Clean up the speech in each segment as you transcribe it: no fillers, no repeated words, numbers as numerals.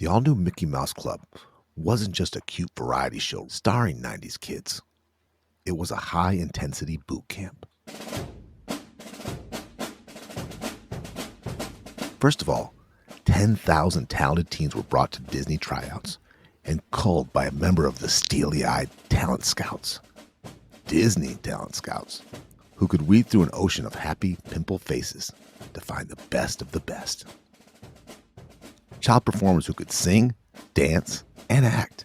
The all-new Mickey Mouse Club wasn't just a cute variety show starring 90s kids. It was a high-intensity boot camp. First of all, 10,000 talented teens were brought to Disney tryouts and culled by a member of the steely-eyed talent scouts, Disney talent scouts, who could weed through an ocean of happy, pimple faces to find the best of the best. Child performers who could sing, dance, and act,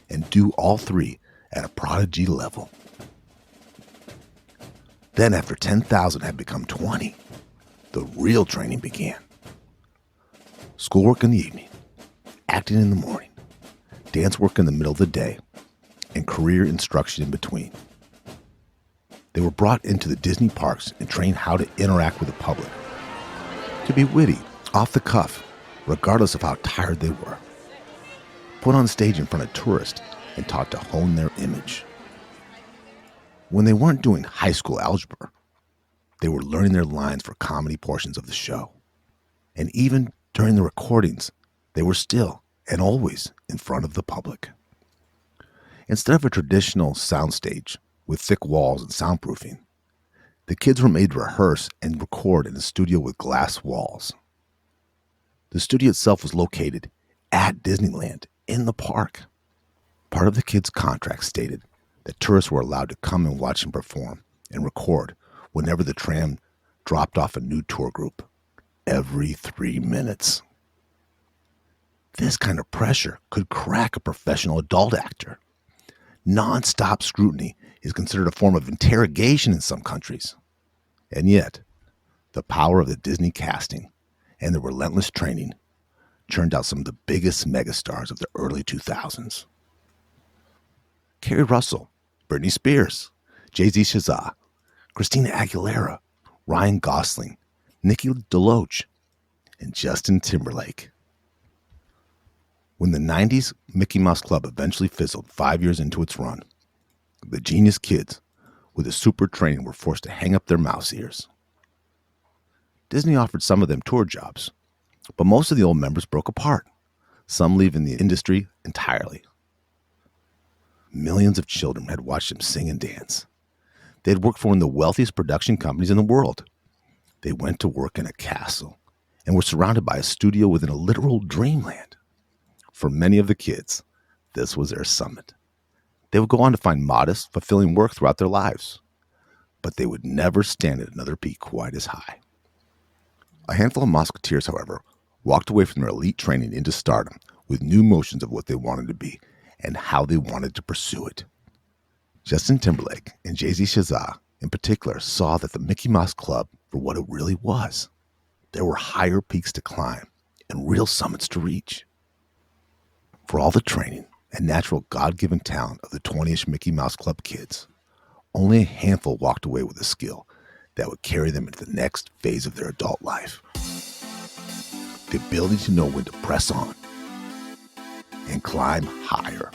and do all three at a prodigy level. Then after 10,000 had become 20, the real training began. Schoolwork in the evening, acting in the morning, dance work in the middle of the day, and career instruction in between. They were brought into the Disney parks and trained how to interact with the public, to be witty, off the cuff, regardless of how tired they were. Put on stage in front of tourists and taught to hone their image. When they weren't doing high school algebra, they were learning their lines for comedy portions of the show. And even during the recordings, they were still and always in front of the public. Instead of a traditional soundstage with thick walls and soundproofing, the kids were made to rehearse and record in a studio with glass walls. The studio itself was located at Disneyland in the park. Part of the kids' contract stated that tourists were allowed to come and watch them perform and record whenever the tram dropped off a new tour group, every 3 minutes. This kind of pressure could crack a professional adult actor. Non-stop scrutiny is considered a form of interrogation in some countries. And yet, the power of the Disney casting and the relentless training churned out some of the biggest megastars of the early 2000s. Kerry Russell, Britney Spears, Jay-Z Shazaa, Christina Aguilera, Ryan Gosling, Nikki DeLoach, and Justin Timberlake. When the 90s Mickey Mouse Club eventually fizzled 5 years into its run, the genius kids with the super training were forced to hang up their mouse ears. Disney offered some of them tour jobs, but most of the old members broke apart, some leaving the industry entirely. Millions of children had watched them sing and dance. They had worked for one of the wealthiest production companies in the world. They went to work in a castle and were surrounded by a studio within a literal dreamland. For many of the kids, this was their summit. They would go on to find modest, fulfilling work throughout their lives, but they would never stand at another peak quite as high. A handful of Musketeers, however, walked away from their elite training into stardom with new notions of what they wanted to be and how they wanted to pursue it. Justin Timberlake and Jay-Z Shazaa, in particular, saw that the Mickey Mouse Club for what it really was. There were higher peaks to climb and real summits to reach. For all the training and natural God-given talent of the 20-ish Mickey Mouse Club kids, only a handful walked away with a skill that would carry them into the next phase of their adult life. The ability to know when to press on and climb higher.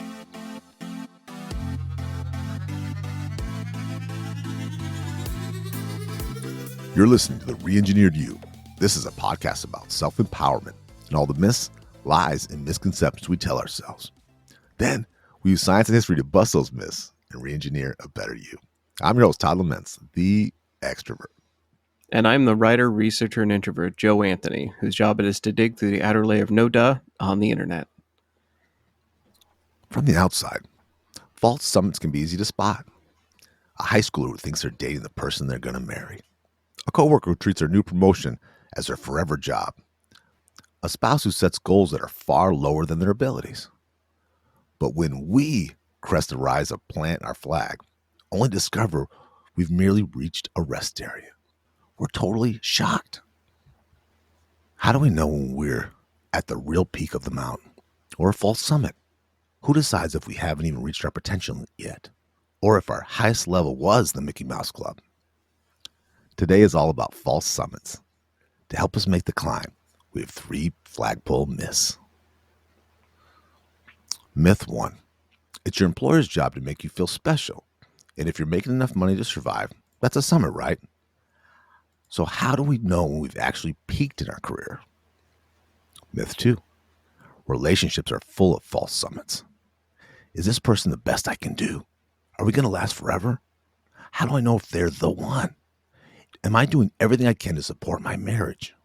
You're listening to The Re-Engineered You. This is a podcast about self-empowerment and all the myths, lies, and misconceptions we tell ourselves. Then we use science and history to bust those myths and re-engineer a better you. I'm your host, Todd Laments, the extrovert. And I'm the writer, researcher, and introvert, Joe Anthony, whose job it is to dig through the outer layer of no duh on the internet. From the outside, false summits can be easy to spot. A high schooler who thinks they're dating the person they're going to marry. A coworker who treats their new promotion as their forever job. A spouse who sets goals that are far lower than their abilities. But when we crest the rise of plant our flag, only discover we've merely reached a rest area. We're totally shocked. How do we know when we're at the real peak of the mountain or a false summit? Who decides if we haven't even reached our potential yet? Or if our highest level was the Mickey Mouse Club? Today is all about false summits. To help us make the climb, we have 3 flagpole myths. Myth 1. It's your employer's job to make you feel special. And if you're making enough money to survive, that's a summit, right? So how do we know when we've actually peaked in our career? Myth 2. Relationships are full of false summits. Is this person the best I can do? Are we going to last forever? How do I know if they're the one? Am I doing everything I can to support my marriage?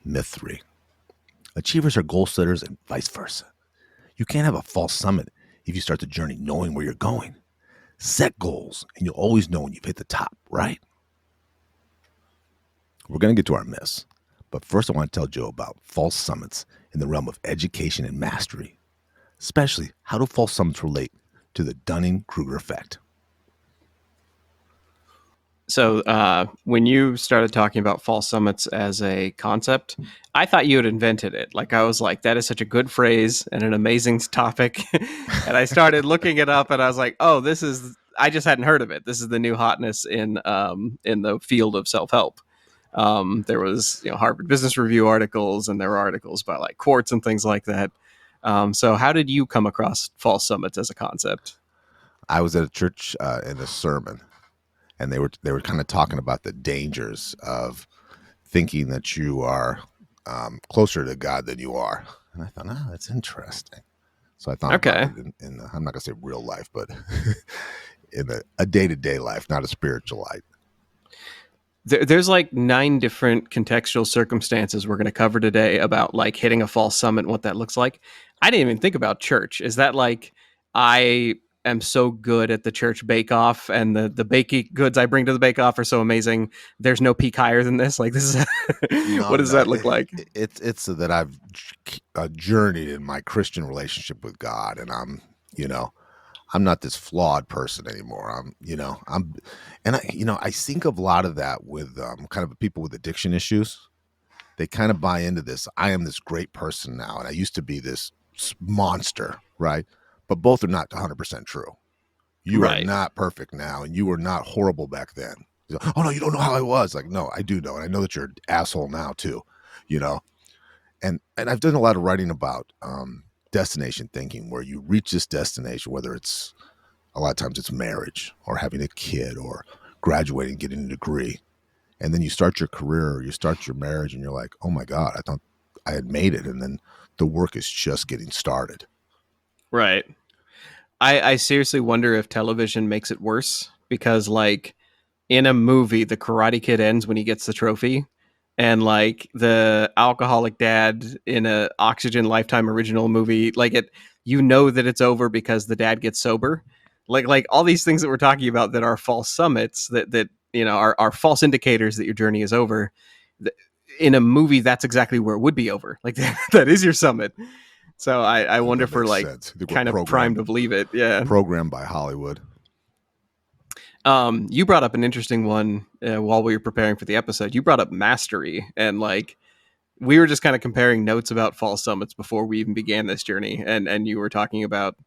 Myth 3. Achievers are goal setters and vice versa. You can't have a false summit if you start the journey knowing where you're going. Set goals, and you'll always know when you've hit the top, right? We're going to get to our myths, but first I want to tell Joe about false summits in the realm of education and mastery. Especially, how do false summits relate to the Dunning-Kruger effect? So when you started talking about false summits as a concept, I thought you had invented it. Like I was like, that is such a good phrase and an amazing topic. And I started looking it up, and I was like, oh, this is. I just hadn't heard of it. This is the new hotness in the field of self help. There was Harvard Business Review articles, and there were articles by like Quartz and things like that. So how did you come across false summits as a concept? I was at a church in a sermon, and they were kind of talking about the dangers of thinking that you are closer to God than you are. And I thought, oh, that's interesting. So I thought Okay. about it in I'm not going to say real life, but in a day-to-day life, not a spiritual life. There's like 9 different contextual circumstances we're going to cover today about like hitting a false summit and what that looks like. I didn't even think about church. Is that like I am so good at the church bake off, and the baked goods I bring to the bake off are so amazing? There's no peak higher than this. Like this is No, what does no, that look like? it's that I've journeyed in my Christian relationship with God, and I'm not this flawed person anymore. I think of a lot of that with kind of people with addiction issues. They kind of buy into this. I am this great person now, and I used to be this monster, right? But both are not 100% true. You are Right. not perfect now, and you were not horrible back then. Oh no, you don't know how I was. Like, no, I do know, and I know that you're an asshole now too. You know, and I've done a lot of writing about destination thinking, where you reach this destination, whether it's a lot of times it's marriage or having a kid or graduating, getting a degree, and then you start your career or you start your marriage, and you're like, oh my God, I thought I had made it, and then the work is just getting started. Right. I seriously wonder if television makes it worse, because like in a movie, the Karate Kid ends when he gets the trophy, and like the alcoholic dad in a Oxygen Lifetime original movie, like that it's over because the dad gets sober. Like all these things that we're talking about that are false summits, that are false indicators that your journey is over. In a movie, that's exactly where it would be over. Like that is your summit. So I wonder That if we're makes like sense. I think we're kind of primed to believe it. Yeah. programmed by Hollywood. You brought up an interesting one while we were preparing for the episode. You brought up mastery, and like we were just kind of comparing notes about false summits before we even began this journey, and you were talking about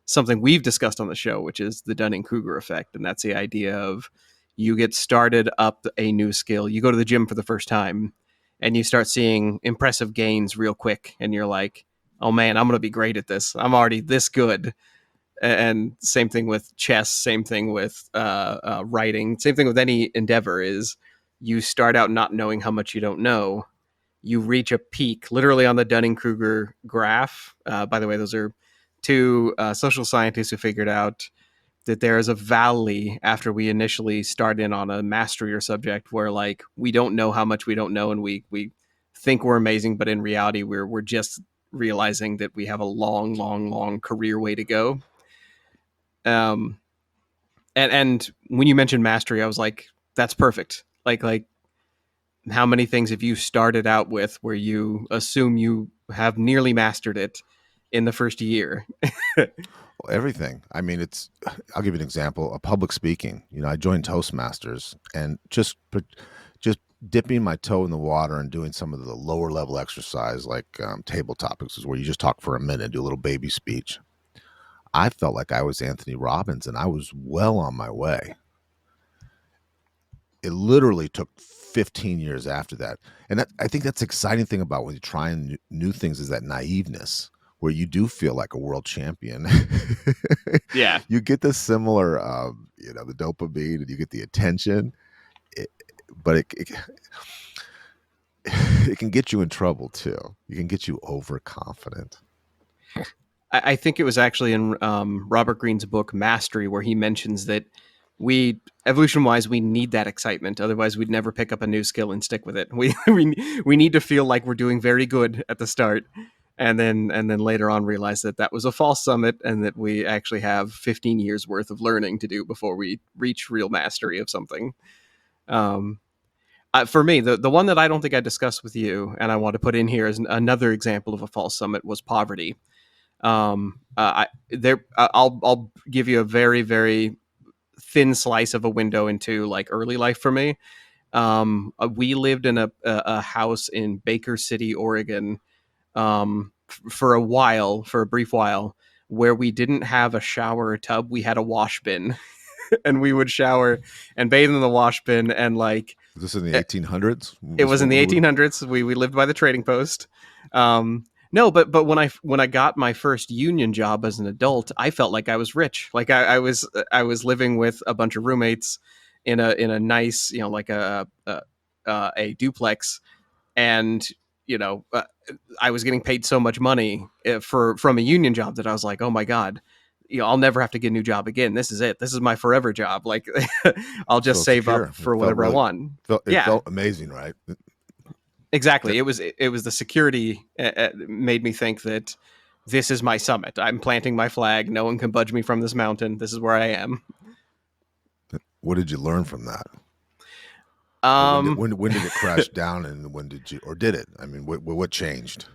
something we've discussed on the show, which is the Dunning-Kruger effect, and that's the idea of you get started up a new skill. You go to the gym for the first time, and you start seeing impressive gains real quick, and you're like, "Oh man, I'm going to be great at this. I'm already this good." And same thing with chess, same thing with writing, same thing with any endeavor. Is you start out not knowing how much you don't know, you reach a peak literally on the Dunning-Kruger graph. By the way, those are 2 social scientists who figured out that there is a valley after we initially start in on a mastery or subject, where like we don't know how much we don't know, and we think we're amazing, but in reality we're just realizing that we have a long career way to go. um and when you mentioned mastery, I was like, that's perfect. Like how many things have you started out with where you assume you have nearly mastered it in the first year? Well, everything. I mean, I'll give you an example. A public speaking. I joined Toastmasters, and just dipping my toe in the water and doing some of the lower level exercise, like table topics, is where you just talk for a minute, do a little baby speech. I felt like I was Anthony Robbins, and I was well on my way. It literally took 15 years after that. And I think that's the exciting thing about when you try new things, is that naiveness, where you do feel like a world champion. Yeah. You get the similar, the dopamine, and you get the attention. But it can get you in trouble too. You can get you overconfident. I think it was actually in Robert Greene's book Mastery where he mentions that we evolution wise we need that excitement, otherwise we'd never pick up a new skill and stick with it. We need to feel like we're doing very good at the start, and then later on realize that that was a false summit and that we actually have 15 years worth of learning to do before we reach real mastery of something. um, for me, the one that I don't think I discussed with you and I want to put in here as another example of a false summit was poverty. I'll give you a very very thin slice of a window into like early life for me. We lived in a house in Baker City, Oregon, for a while, for a brief while, where we didn't have a shower or tub. We had a wash bin, and we would shower and bathe in the wash bin, and like Was this in the 1800s? it was in the 1800s. We lived by the trading post. No, but when I got my first union job as an adult, I felt like I was rich. Like I was living with a bunch of roommates in a nice, you know, like a duplex, and you know, I was getting paid so much money for from a union job that I was like, oh my god, you know, I'll never have to get a new job again. This is it. This is my forever job. Like, I'll It just felt save up secure. It for felt whatever I really want. it Yeah, felt amazing, right? exactly. It was the security made me think that this is my summit. I'm planting my flag. No one can budge me from this mountain. This is where I am. What did you learn from that? Or Um, when did it crash down, and when did you, or did it? I mean, what changed?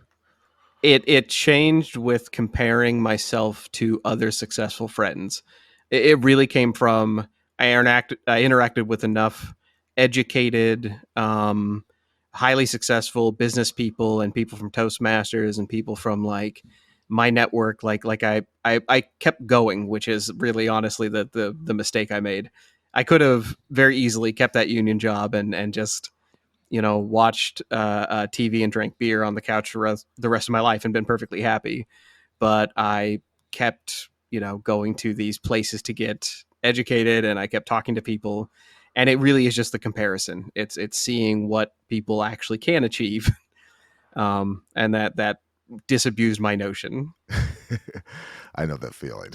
it changed with comparing myself to other successful friends. It really came from I interacted with enough educated, highly successful business people and people from Toastmasters and people from like my network. I kept going, which is really honestly the mistake I made. I could have very easily kept that union job and just, you know, watched TV and drank beer on the couch for the rest of my life and been perfectly happy. But I kept, you know, going to these places to get educated, and I kept talking to people. And it really is just the comparison. It's seeing what people actually can achieve, and that disabused my notion. I know that feeling.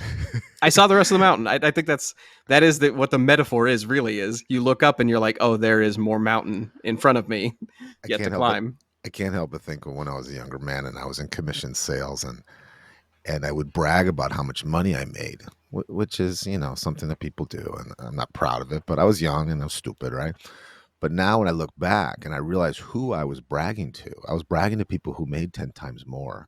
I saw the rest of the mountain. I think that is what the metaphor is really is. You look up and you're like, oh, there is more mountain in front of me I yet to can't help but climb. I can't help but think of when I was a younger man and I was in commission sales, and I would brag about how much money I made, which is, you know, something that people do, and I'm not proud of it, but I was young and I was stupid, right? But now when I look back and I realize who I was bragging to, I was bragging to people who made 10 times more.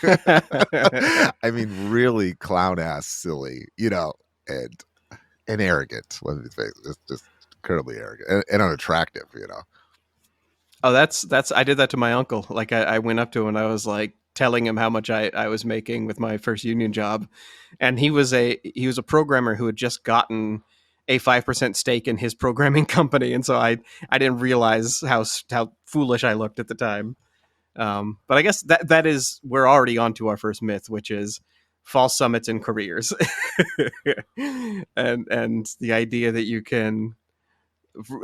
I mean, really clown ass silly, you know, and arrogant. Let me face it, just incredibly arrogant and unattractive, you know. Oh, that's I did that to my uncle. Like I went up to him and I was like telling him how much I was making with my first union job, and he was a programmer who had just gotten a 5% stake in his programming company, and so I didn't realize how foolish I looked at the time. But I guess that is we're already onto our first myth, which is false summits in careers, and the idea that you can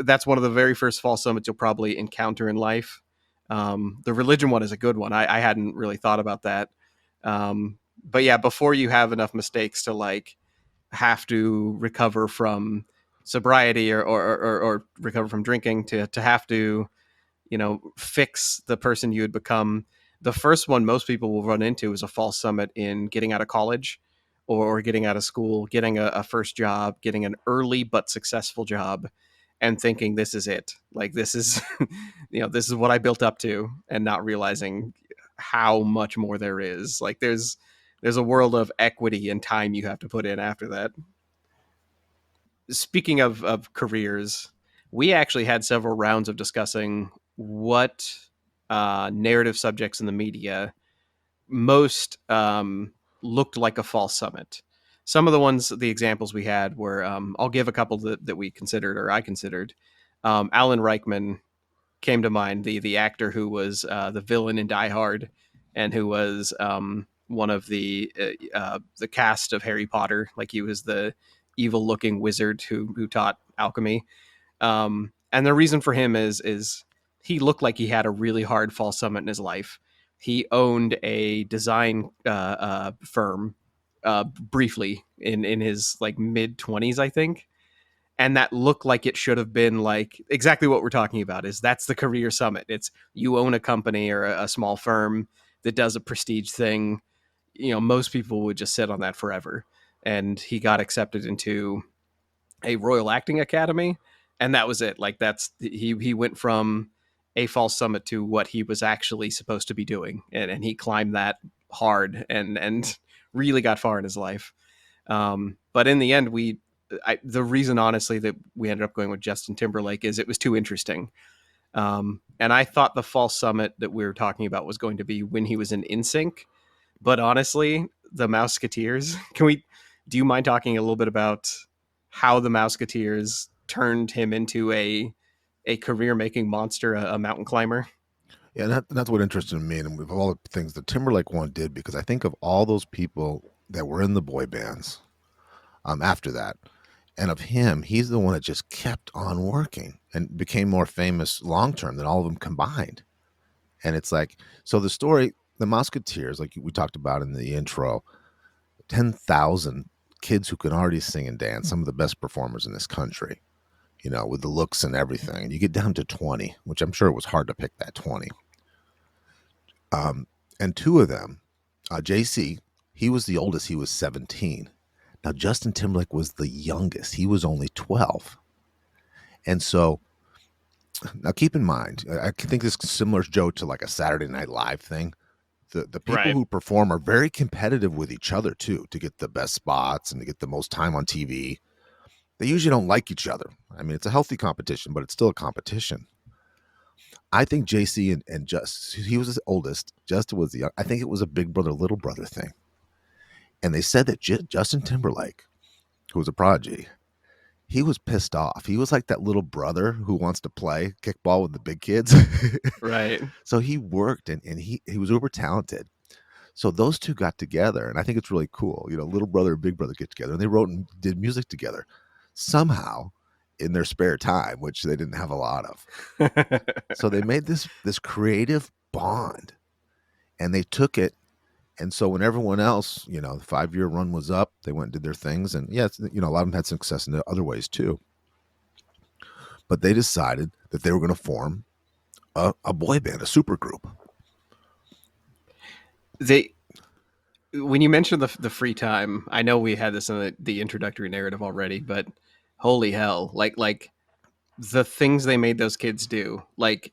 that's one of the very first false summits you'll probably encounter in life. The religion one is a good one. I hadn't really thought about that. But yeah, before you have enough mistakes to like have to recover from sobriety or recover from drinking to have to, you know, fix the person you had become. The first one most people will run into is a false summit in getting out of college or getting out of school, getting a first job, getting an early but successful job, and thinking this is it. Like this is, you know, this is what I built up to, and not realizing how much more there is. Like there's a world of equity and time you have to put in after that. Speaking of careers, we actually had several rounds of discussing what narrative subjects in the media most looked like a false summit. Some of the ones, the examples we had were, I'll give a couple that we considered or I considered. Alan Rickman came to mind, the actor who was the villain in Die Hard, and who was one of the cast of Harry Potter. Like he was the evil looking wizard who taught alchemy. And the reason for him is he looked like he had a really hard fall summit in his life. He owned a design firm briefly in his like mid 20s, I think, and that looked like it should have been like exactly what we're talking about. Is that's the career summit? It's you own a company or a small firm that does a prestige thing. Most people would just sit on that forever. And he got accepted into a Royal Acting Academy, and that was it. Like he went from a false summit to what he was actually supposed to be doing, and he climbed that hard and really got far in his life. But in the end, the reason honestly that we ended up going with Justin Timberlake is it was too interesting. And I thought the false summit that we were talking about was going to be when he was in NSYNC, but honestly, the Mouseketeers. Do you mind talking a little bit about how the Mouseketeers turned him into a career making monster, a mountain climber? Yeah, that's what interested me, and of all the things the Timberlake one did, because I think of all those people that were in the boy bands after that, and of him, he's the one that just kept on working and became more famous long term than all of them combined. And it's like, so the story, the Musketeers, like we talked about in the intro, 10,000 kids who can already sing and dance, some of the best performers in this country, with the looks and everything. And you get down to 20, which I'm sure it was hard to pick that 20. And two of them, JC, he was the oldest, he was 17. Now, Justin Timberlake was the youngest, he was only 12. And so, now keep in mind, I think this is similar, Joe, to like a Saturday Night Live thing. The people Right. who perform are very competitive with each other too, to get the best spots and to get the most time on TV. They usually don't like each other. I mean, it's a healthy competition, but it's still a competition. I think JC and Just, he was the oldest. Justin was the young. I think it was a big brother, little brother thing. And they said that Justin Timberlake, who was a prodigy, he was pissed off. He was like that little brother who wants to play kickball with the big kids. Right. So he worked and he was uber talented. So those two got together, and I think it's really cool. Little brother and big brother get together, and they wrote and did music together somehow in their spare time, which they didn't have a lot of. So they made this creative bond, and they took it. And so when everyone else, the 5-year run was up, they went and did their things, and yes, a lot of them had success in other ways too. But they decided that they were going to form a boy band, a super group. they when you mentioned the free time, I know we had this in the introductory narrative already, but holy hell, like the things they made those kids do, like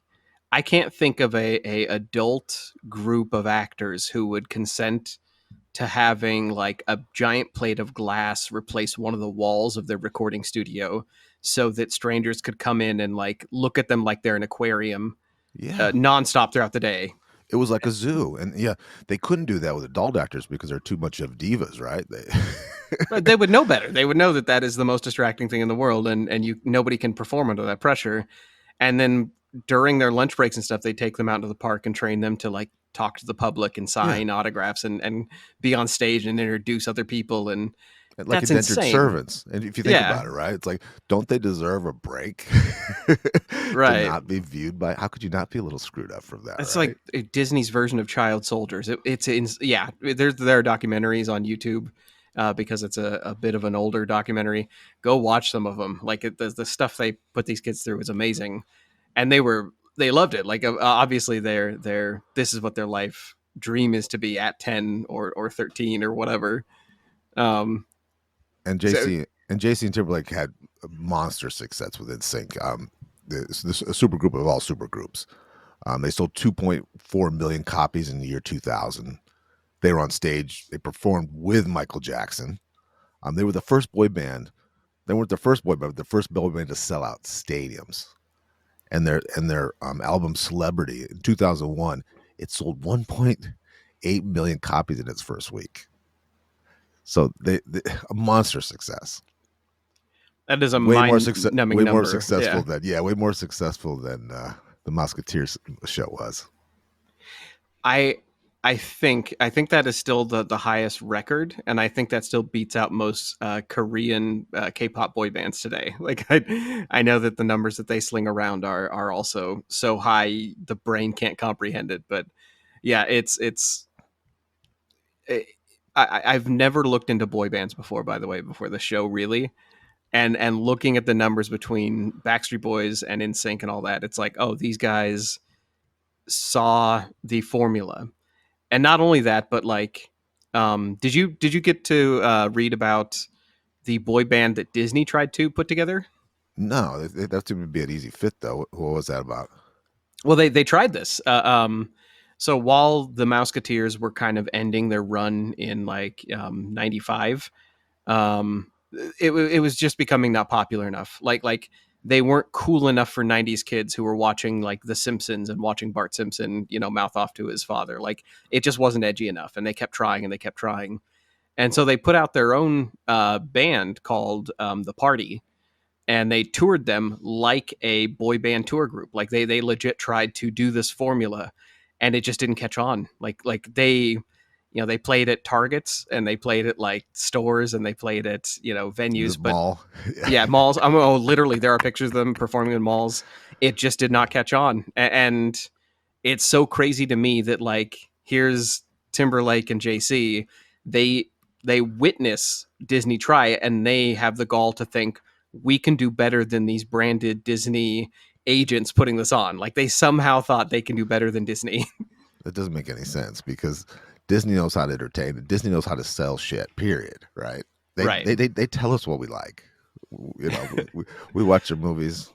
I can't think of a adult group of actors who would consent to having like a giant plate of glass replace one of the walls of their recording studio so that strangers could come in and like look at them like they're an aquarium Yeah. nonstop throughout the day. It was like a zoo. And yeah, they couldn't do that with adult actors because they're too much of divas, right? But they would know better. They would know that that is the most distracting thing in the world, and nobody can perform under that pressure. And then during their lunch breaks and stuff, they take them out to the park and train them to like talk to the public and Yeah. sign autographs and be on stage and introduce other people. And Like that's indentured insane. servants. And if you think Yeah, about it, right? It's like, don't they deserve a break to right. not be viewed by? How could you not be a little screwed up from that, It's right? like Disney's version of child soldiers. Yeah. There are documentaries on YouTube because it's a bit of an older documentary. Go watch some of them. Like the stuff they put these kids through is amazing, and they loved it. Like obviously they're this is what their life dream is to be at 10 or 13 or whatever. Um, And so JC and Timberlake had monster success with NSYNC. This a super group of all super groups. They sold 2.4 million copies in the year 2000. They were on stage. They performed with Michael Jackson. They were the first boy band. They weren't the first boy band, but the first boy band to sell out stadiums. And their album Celebrity in 2001, it sold 1.8 million copies in its first week. So they a monster success. that is a Way more mind success. numbing Way more number. successful Yeah. than way more successful than the Musketeers show was. I I think that is still the highest record, and I think that still beats out most Korean K-pop boy bands today. Like I know that the numbers that they sling around are also so high the brain can't comprehend it. But yeah, it, I've never looked into boy bands before, by the way, before the show really, and looking at the numbers between Backstreet Boys and NSYNC and all that, it's like, oh, these guys saw the formula. And not only that, but like, did you get to read about the boy band that Disney tried to put together? No, that seemed to be an easy fit, though. What was that about? Well, they tried this. So while the Mouseketeers were kind of ending their run in like '95, it was just becoming not popular enough. Like they weren't cool enough for '90s kids who were watching like The Simpsons and watching Bart Simpson, mouth off to his father. Like it just wasn't edgy enough, and they kept trying and they kept trying. And so they put out their own band called The Party, and they toured them like a boy band tour group. Like they legit tried to do this formula, and it just didn't catch on. Like they played at Targets and they played at like stores and they played at The venues, but mall. yeah, malls. Literally, there are pictures of them performing in malls. It just did not catch on, and it's so crazy to me that like here's Timberlake and JC, they they witness Disney try it and they have the gall to think we can do better than these branded Disney agents putting this on. Like they somehow thought they can do better than Disney. That doesn't make any sense because Disney knows how to entertain. Disney knows how to sell shit. Period. Right? They Right. they tell us what we like. We watch their movies.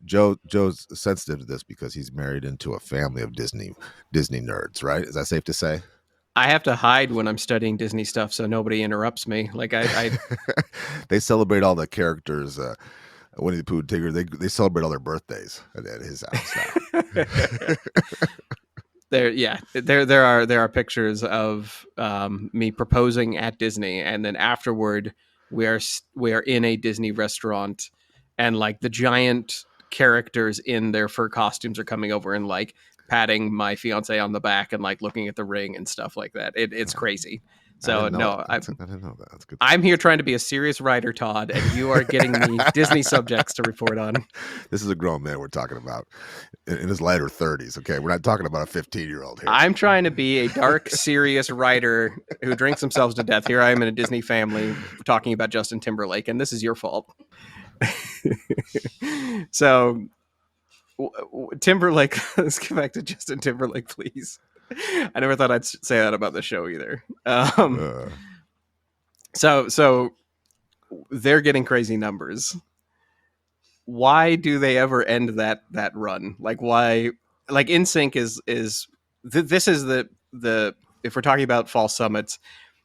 Joe's sensitive to this because he's married into a family of Disney nerds. Right? Is that safe to say? I have to hide when I'm studying Disney stuff so nobody interrupts me. Like I They celebrate all the characters. Winnie the Pooh, Tigger. They celebrate all their birthdays at his house now. there are pictures of me proposing at Disney, and then afterward we are in a Disney restaurant, and like the giant characters in their fur costumes are coming over and like patting my fiance on the back and like looking at the ring and stuff like that. It's crazy. I So didn't know. no, I didn't know that. That's good. I'm here trying to be a serious writer, Todd, and you are getting me Disney subjects to report on. This is a grown man we're talking about in his later 30s. Okay, we're not talking about a 15-year-old here. I'm trying to be a dark, serious writer who drinks themselves to death. Here I am in a Disney family talking about Justin Timberlake, and this is your fault. So, Timberlake, let's get back to Justin Timberlake, please. I never thought I'd say that about the show either. Uh, So they're getting crazy numbers. Why do they ever end that run? Like why? Like InSync this is the if we're talking about false summits,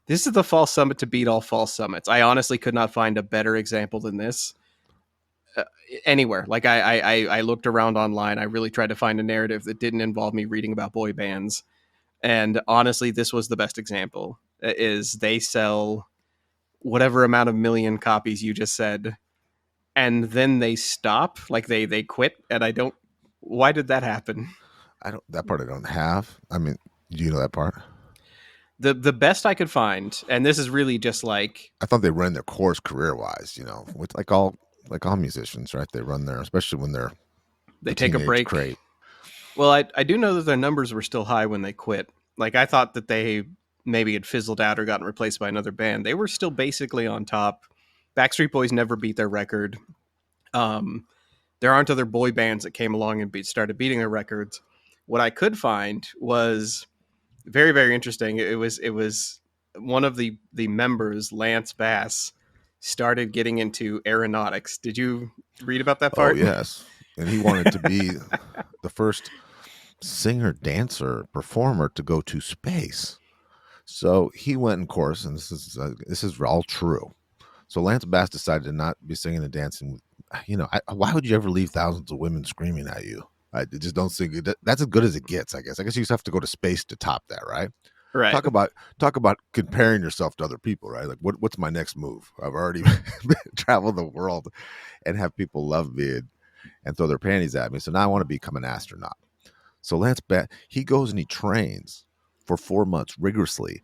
this is the false summit to beat all false summits. I honestly could not find a better example than this uh, anywhere. Like I looked around online. I really tried to find a narrative that didn't involve me reading about boy bands, and honestly, this was the best example. Is they sell whatever amount of million copies you just said, and then they stop, like they quit, and I don't. Why did that happen? I don't. That part I don't have. I mean, do you know that part? The best I could find, and this is really just like I thought they ran their course career-wise. With like all musicians, right? They run their, especially when they're they the take a teenage break. crate. Well, I do know that their numbers were still high when they quit. Like I thought that they maybe had fizzled out or gotten replaced by another band. They were still basically on top. Backstreet Boys never beat their record. Um, there aren't other boy bands that came along and started beating their records. What I could find was very, very interesting. It was one of the members, Lance Bass, started getting into aeronautics. Did you read about that Oh part? yes, and he wanted to be the first singer, dancer, performer to go to space. So he went in course, and this is all true. So Lance Bass decided to not be singing and dancing. Why would you ever leave thousands of women screaming at you? I just don't think that's as good as it gets. I guess. You just have to go to space to top that, right? Right. Talk about comparing yourself to other people, right? Like what's my next move? I've already traveled the world and have people love me and throw their panties at me. So now I want to become an astronaut. So Lance he goes and he trains for 4 months rigorously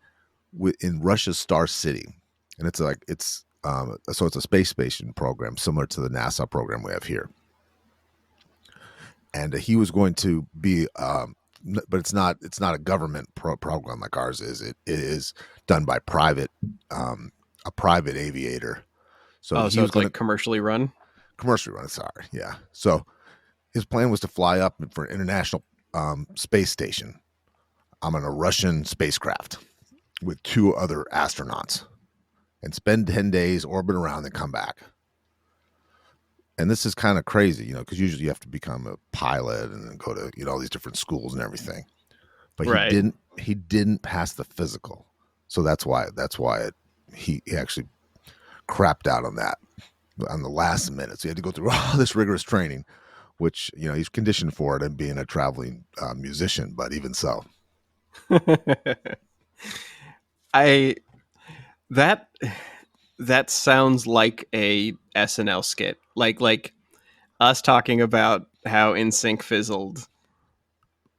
in Russia's Star City, and so it's a space station program similar to the NASA program we have here. And he was going to be, but it's not a government program like ours is. It is done by a private aviator. So Oh, he so was it's going to like commercially run. commercially run. Sorry, yeah. So his plan was to fly up for an international space station. I'm on a Russian spacecraft with two other astronauts and spend 10 days, orbit around, and come back. And this is kind of crazy, because usually you have to become a pilot and then go to, all these different schools and everything. But he Right. didn't pass the physical. So he actually crapped out on that on the last minute. So he had to go through all this rigorous training, which, he's conditioned for it and being a traveling musician, but even so. I that that sounds like a SNL skit. Like us talking about how NSYNC fizzled.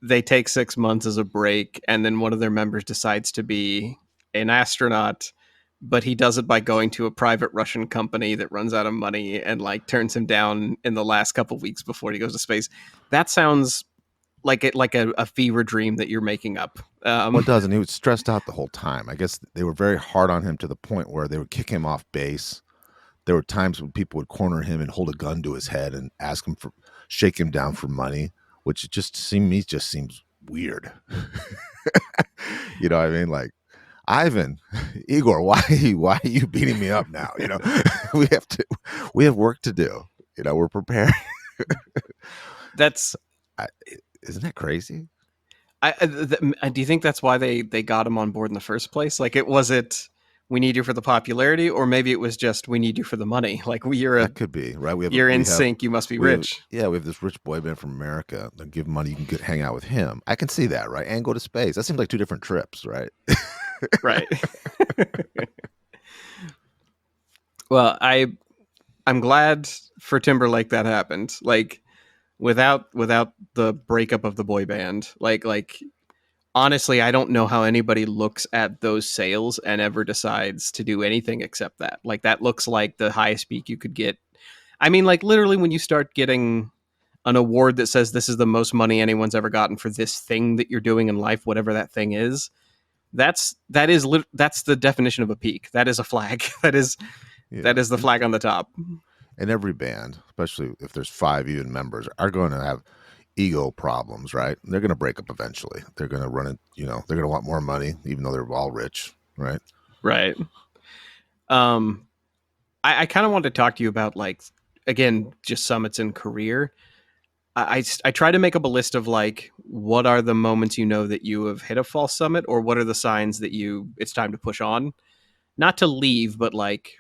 They take 6 months as a break, and then one of their members decides to be an astronaut, but he does it by going to a private Russian company that runs out of money and like turns him down in the last couple weeks before he goes to space. That sounds like a fever dream that you're making up. Well, it does, and he was stressed out the whole time. I guess they were very hard on him to the point where they would kick him off base. There were times when people would corner him and hold a gun to his head and shake him down for money, which just seems weird. You know what I mean? Like, Ivan, Igor, why are you beating me up now? we we have work to do. We're prepared. That's I, isn't that crazy? do you think that's why they got him on board in the first place? Like, it we need you for the popularity, or maybe it was just we need you for the money. Like, That could be right. You're in sync. You must be rich. Yeah, we have this rich boy band from America. They give money, you can hang out with him. I can see that, right? And go to space. That seems like two different trips, right? Right. Well, I'm glad for Timberlake that happened. Like, without the breakup of the boy band, like honestly, I don't know how anybody looks at those sales and ever decides to do anything except that. Like, that looks like the highest peak you could get. I mean, like, literally, when you start getting an award that says this is the most money anyone's ever gotten for this thing that you're doing in life, whatever that thing is, that's the definition of a peak. That is a flag. That Yeah. is the flag on the top. And every band, especially if there's 5 even members, are going to have ego problems, right? They're going to break up eventually. They're going to run it, they're going to want more money, even though they're all rich, right? Right. Um, I kind of wanted to talk to you about, like, again, just summits in career. I try to make up a list of, like, what are the moments that you have hit a false summit, or what are the signs that it's time to push on, not to leave, but like,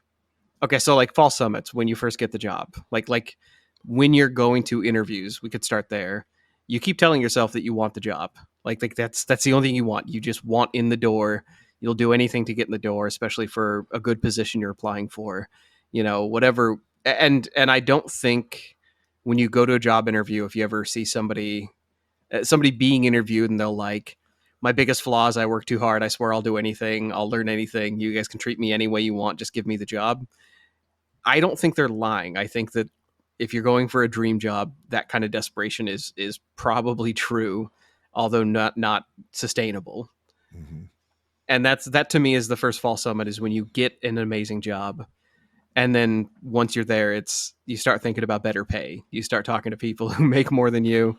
okay, so like false summits when you first get the job, like when you're going to interviews, we could start there. You keep telling yourself that you want the job, like that's the only thing you want. You just want in the door. You'll do anything to get in the door, especially for a good position you're applying for. Whatever. And I don't think when you go to a job interview, if you ever see somebody being interviewed and they'll like, my biggest flaw is I work too hard. I swear I'll do anything. I'll learn anything. You guys can treat me any way you want. Just give me the job. I don't think they're lying. I think that if you're going for a dream job, that kind of desperation is probably true, although not sustainable. Mm-hmm. And that to me is the first false summit, is when you get an amazing job, and then once you're there, you start thinking about better pay. You start talking to people who make more than you.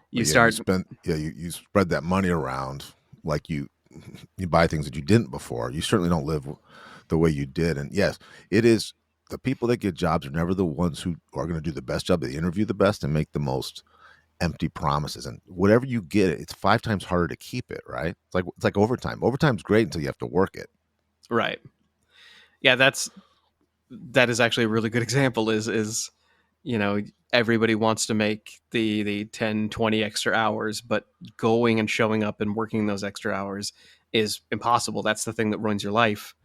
You But yeah, you start spend you spread that money around, like you buy things that you didn't before. You certainly don't live the way you did. And yes, it is, the people that get jobs are never the ones who are going to do the best job. They interview the best and make the most empty promises. And whatever you get, it's 5 times harder to keep it, right? It's like overtime. Overtime's great until you have to work it. right. Yeah, that is actually a really good example. Is everybody wants to make the 10, 20 extra hours, but going and showing up and working those extra hours is impossible. That's the thing that ruins your life.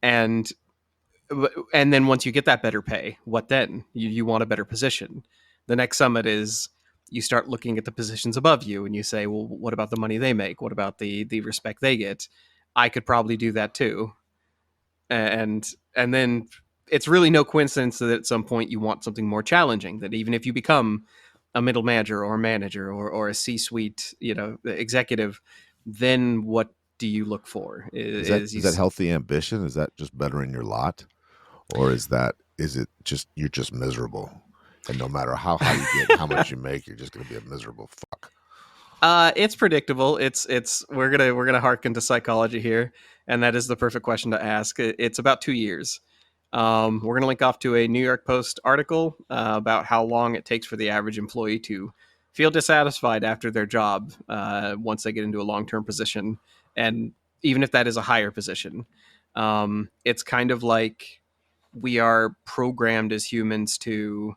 And then once you get that better pay, what then? You want a better position. The next summit is you start looking at the positions above you and you say, well, what about the money they make? What about the respect they get? I could probably do that too. And then it's really no coincidence that at some point you want something more challenging, that even if you become a middle manager or a manager or a C-suite, executive, then what do you look for? Is that healthy ambition? Is that just bettering your lot, or is it just you're just miserable, and no matter how high you get and how much you make, you're just going to be a miserable fuck? It's predictable. It's we're gonna harken to psychology here, and that is the perfect question to ask. It's about 2 years. We're gonna link off to a New York Post article about how long it takes for the average employee to feel dissatisfied after their job once they get into a long-term position, and even if that is a higher position, it's kind of like we are programmed as humans to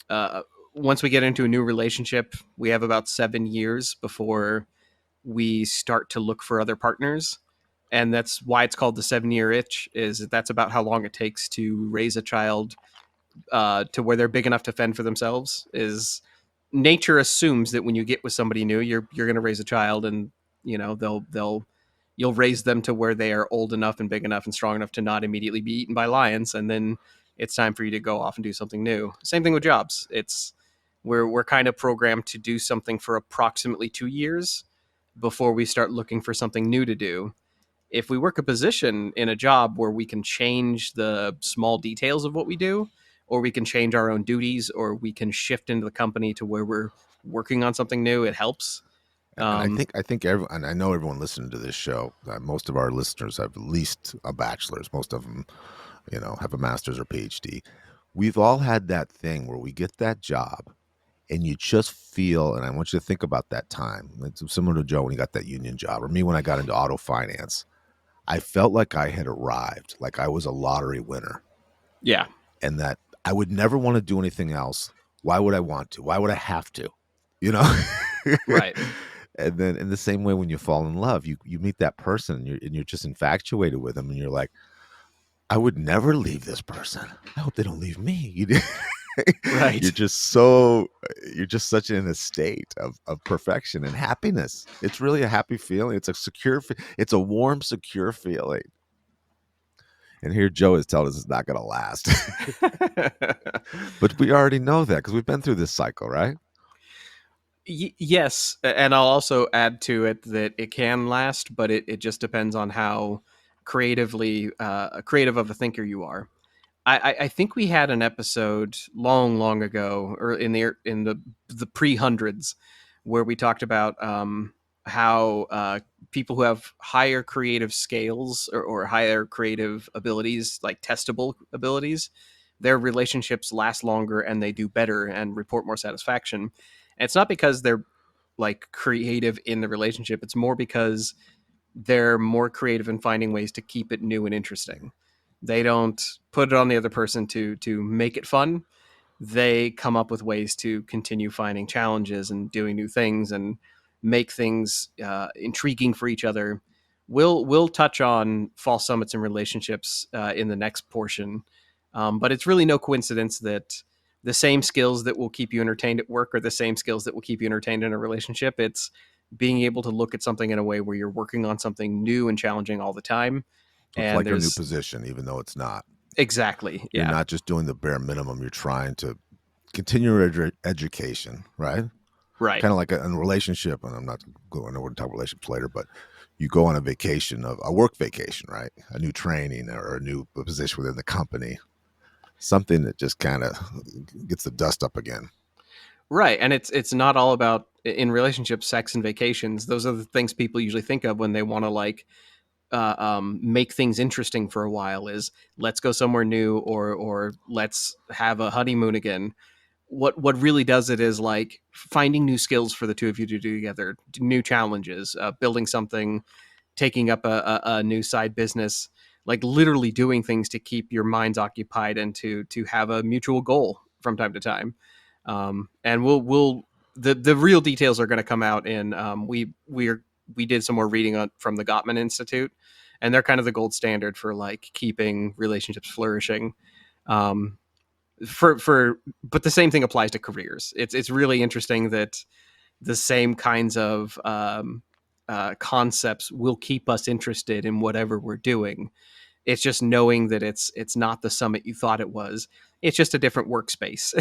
uh, once we get into a new relationship, we have about 7 years before we start to look for other partners. And that's why it's called the 7 year itch, is that's about how long it takes to raise a child to where they're big enough to fend for themselves. Is nature assumes that when you get with somebody new, you're going to raise a child, and they'll you'll raise them to where they are old enough and big enough and strong enough to not immediately be eaten by lions, and then it's time for you to go off and do something new. Same thing with jobs. It's we're kind of programmed to do something for approximately 2 years before we start looking for something new to do. If we work a position in a job where we can change the small details of what we do, or we can change our own duties, or we can shift into the company to where we're working on something new, it helps. And Um, I think everyone, and I know everyone listening to this show, most of our listeners have at least a bachelor's. Most of them, have a master's or PhD. We've all had that thing where we get that job and you just feel, and I want you to think about that time. It's similar to Joe when he got that union job, or me when I got into auto finance. I felt like I had arrived, like I was a lottery winner, yeah, and that I would never want to do anything else. Why would I want to? Why would I have to? You know? right. And then in the same way, when you fall in love, you meet that person and you're just infatuated with them, and you're like, I would never leave this person. I hope they don't leave me. You're Right. just so you're just such in a state of perfection and happiness. It's really a happy feeling. It's a it's a warm, secure feeling. And here Joe is telling us it's not going to last. But we already know that because we've been through this cycle, right? Yes, and I'll also add to it that it can last, but it just depends on how creative of a thinker you are. I think we had an episode long, long ago, or in the pre-hundreds, where we talked about how people who have higher creative scales or higher creative abilities, like testable abilities, their relationships last longer and they do better and report more satisfaction. And it's not because they're like creative in the relationship; it's more because they're more creative in finding ways to keep it new and interesting. They don't put it on the other person to make it fun. They come up with ways to continue finding challenges and doing new things and make things intriguing for each other. We'll touch on false summits and relationships in the next portion, but it's really no coincidence that the same skills that will keep you entertained at work are the same skills that will keep you entertained in a relationship. It's being able to look at something in a way where you're working on something new and challenging all the time. So it's And like your new there's position, even though it's not. exactly, You're yeah, not just doing the bare minimum. You're trying to continue your education, right? right. Kind of like a relationship. And I'm not going. I know we're going to talk relationships later, but you go on a vacation, of a work vacation, right? A new training or a new position within the company, something that just kind of gets the dust up again. Right, and it's not all about in relationships, sex and vacations. Those are the things people usually think of when they want to like make things interesting for a while. Is let's go somewhere new, or let's have a honeymoon again. What really does it is like finding new skills for the two of you to do together, new challenges, building something, taking up a new side business, like literally doing things to keep your minds occupied and to have a mutual goal from time to time. And we'll the real details are going to come out in we did some more reading on from the Gottman Institute, and they're kind of the gold standard for like keeping relationships flourishing. Um, But the same thing applies to careers. It's really interesting that the same kinds of concepts will keep us interested in whatever we're doing. It's just knowing that it's not the summit you thought it was. It's just a different workspace.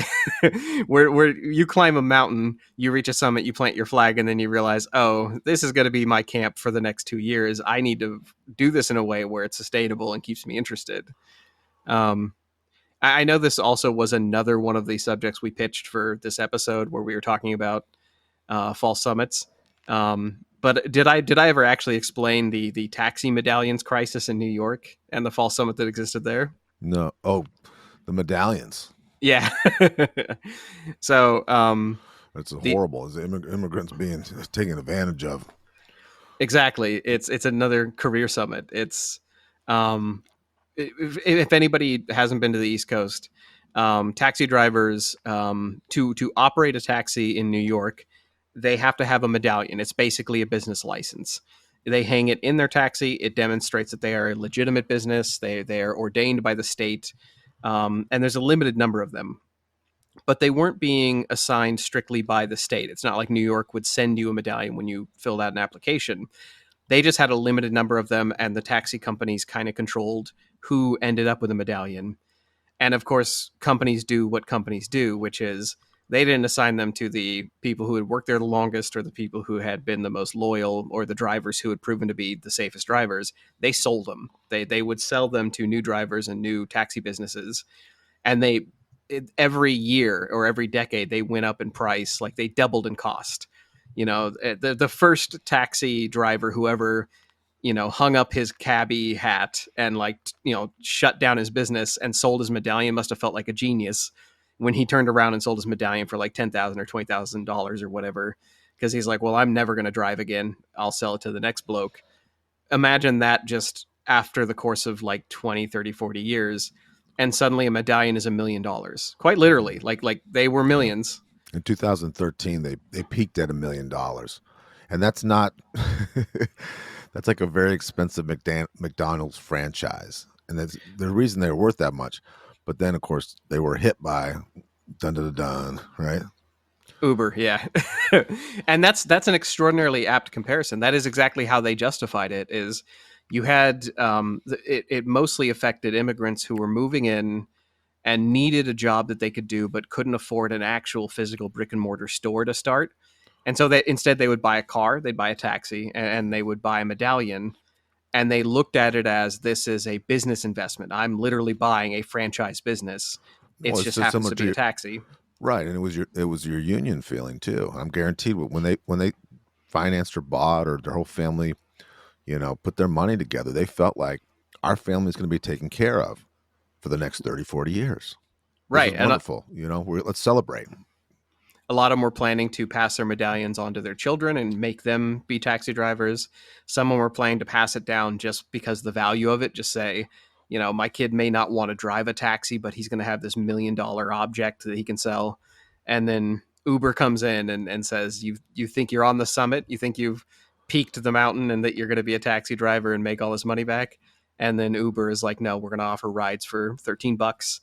Where you climb a mountain, you reach a summit, you plant your flag, and then you realize, oh, this is going to be my camp for the next 2 years. I need to do this in a way where it's sustainable and keeps me interested. Um, I know this also was another one of the subjects we pitched for this episode where we were talking about fall summits. But did I ever actually explain the taxi medallions crisis in New York and the fall summit that existed there? No. Oh, the medallions. Yeah. So It's the horrible. Is immigrants being taken advantage of? exactly, it's another career summit. It's um, if anybody hasn't been to the East Coast, taxi drivers to operate a taxi in New York, they have to have a medallion. It's basically a business license. They hang it in their taxi. It demonstrates that they are a legitimate business. They are ordained by the state, and there's a limited number of them. But they weren't being assigned strictly by the state. It's not like New York would send you a medallion when you filled out an application. They just had a limited number of them, and the taxi companies kind of controlled who ended up with a medallion. And of course, companies do what companies do, which is they didn't assign them to the people who had worked there the longest or the people who had been the most loyal or the drivers who had proven to be the safest drivers. They sold them. They would sell them to new drivers and new taxi businesses. And every year or every decade, they went up in price, like they doubled in cost. The first taxi driver, whoever hung up his cabbie hat and shut down his business and sold his medallion must have felt like a genius when he turned around and sold his medallion for like $10,000 or $20,000 or whatever. Because he's like, well, I'm never going to drive again. I'll sell it to the next bloke. Imagine that just after the course of like 20, 30, 40 years. And suddenly a medallion is $1 million. Quite literally. Like they were Yeah. millions. In 2013, they peaked at $1 million, and that's not. That's like a very expensive McDonald's franchise, and that's the reason they're worth that much. But then, of course, they were hit by dun dun dun, right? Uber, yeah. And that's an extraordinarily apt comparison. That is exactly how they justified it. Is you had it mostly affected immigrants who were moving in and needed a job that they could do, but couldn't afford an actual physical brick and mortar store to start. And so that instead they would buy a car, they'd buy a taxi, and they would buy a medallion. And they looked at it as this is a business investment. I'm literally buying a franchise business. It Well, it's just just happens similar to to be a your taxi. right, and it was your union feeling too. I'm guaranteed when they financed or bought or their whole family, put their money together, they felt like our family is going to be taken care of for the next 30, 40 years. This Right. is And wonderful. Let's celebrate. a lot of them were planning to pass their medallions on to their children and make them be taxi drivers. Some of them were planning to pass it down just because the value of it. Just say, my kid may not want to drive a taxi, but he's going to have this $1 million object that he can sell. And then Uber comes in and says, you think you're on the summit? You think you've peaked the mountain and that you're going to be a taxi driver and make all this money back? And then Uber is like, no, we're going to offer rides for $13,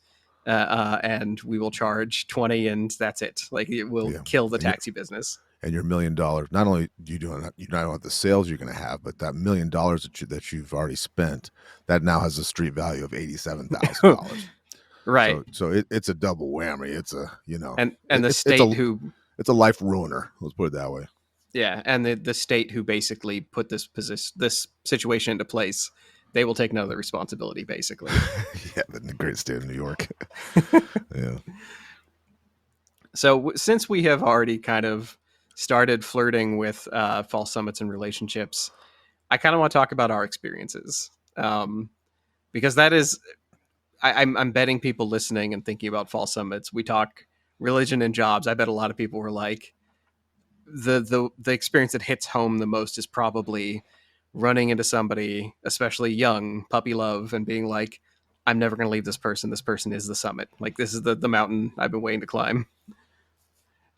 and we will charge 20, and that's it. Like it will Yeah, kill the and you taxi business. and your $1 million. Not only you not have the sales you're going to have, but that $1 million that you've already spent, that now has a street value of $87,000. Right. So it's a double whammy. It's a And the it's state a who it's a life ruiner. Let's put it that way. yeah, and the state who basically put this situation into place, they will take none of the responsibility basically. Yeah, the great state of New York. Yeah. So since we have already kind of started flirting with fall summits and relationships, I kind of want to talk about our experiences, because that is I'm betting people listening and thinking about fall summits. We talk religion and jobs. I bet a lot of people were like, the experience that hits home the most is probably running into somebody, especially young, puppy love, and being like, I'm never going to leave this person. This person is the summit. Like this is the mountain I've been waiting to climb.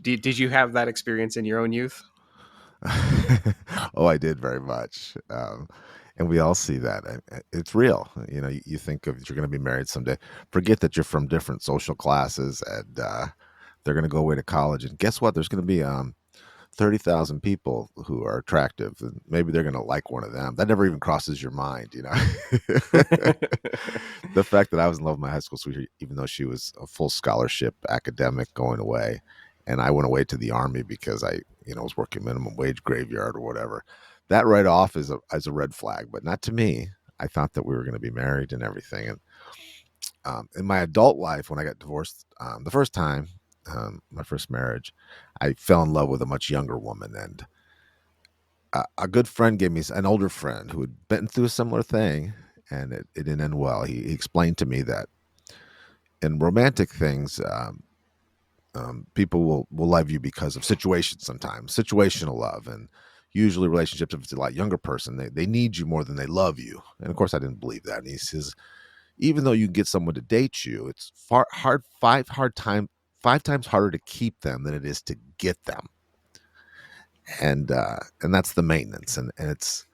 Did you have that experience in your own youth? Oh, I did very much. And we all see that. It's real. You know, you think of you're going to be married someday. Forget that you're from different social classes and they're going to go away to college. And guess what? There's going to be 30,000 people who are attractive. And maybe they're going to like one of them. That never even crosses your mind, you know? The fact that I was in love with my high school sweetheart, even though she was a full scholarship academic going away, and I went away to the army because I, was working minimum wage graveyard or whatever. That right off is a red flag, but not to me. I thought that we were going to be married and everything. And in my adult life, when I got divorced the first time, my first marriage, I fell in love with a much younger woman, and a good friend gave me an older friend who had been through a similar thing, and it didn't end well. He explained to me that in romantic things, people will love you because of situations sometimes, situational love. And usually relationships, if it's a lot younger person, they need you more than they love you. And of course, I didn't believe that. And he says, even though you get someone to date you, it's five times harder to keep them than it is to get them. And that's the maintenance. And it's,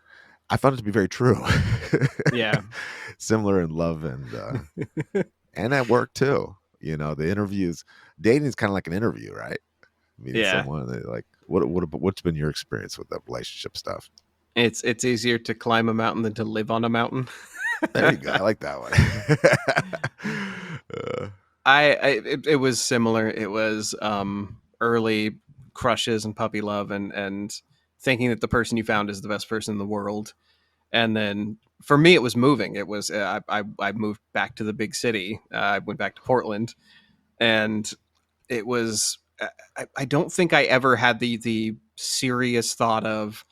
I found it to be very true. Yeah. Similar in love and at work too. The interviews, dating is kind of like an interview, right? Meeting Yeah. someone, they like, what's been your experience with that relationship stuff? It's easier to climb a mountain than to live on a mountain. There you go. I like that one. It was similar. It was early crushes and puppy love, and thinking that the person you found is the best person in the world. And then for me, it was moving. It was I moved back to the big city. I went back to Portland, and it was I don't think I ever had the serious thought of,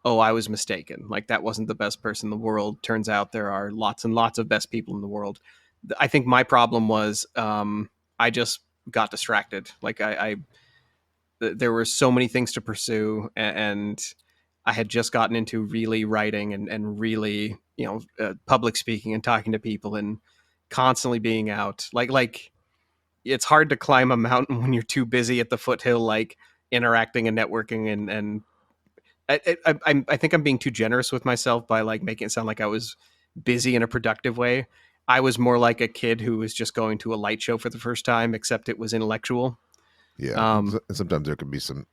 oh, I was mistaken. Like that wasn't the best person in the world. Turns out there are lots and lots of best people in the world. I think my problem was I just got distracted. Like there were so many things to pursue, and I had just gotten into really writing and really public speaking and talking to people and constantly being out. Like it's hard to climb a mountain when you're too busy at the foothill, like interacting and networking and I think I'm being too generous with myself by like making it sound like I was busy in a productive way. I was more like a kid who was just going to a light show for the first time, except it was intellectual. Yeah. Um, Sometimes there can be some,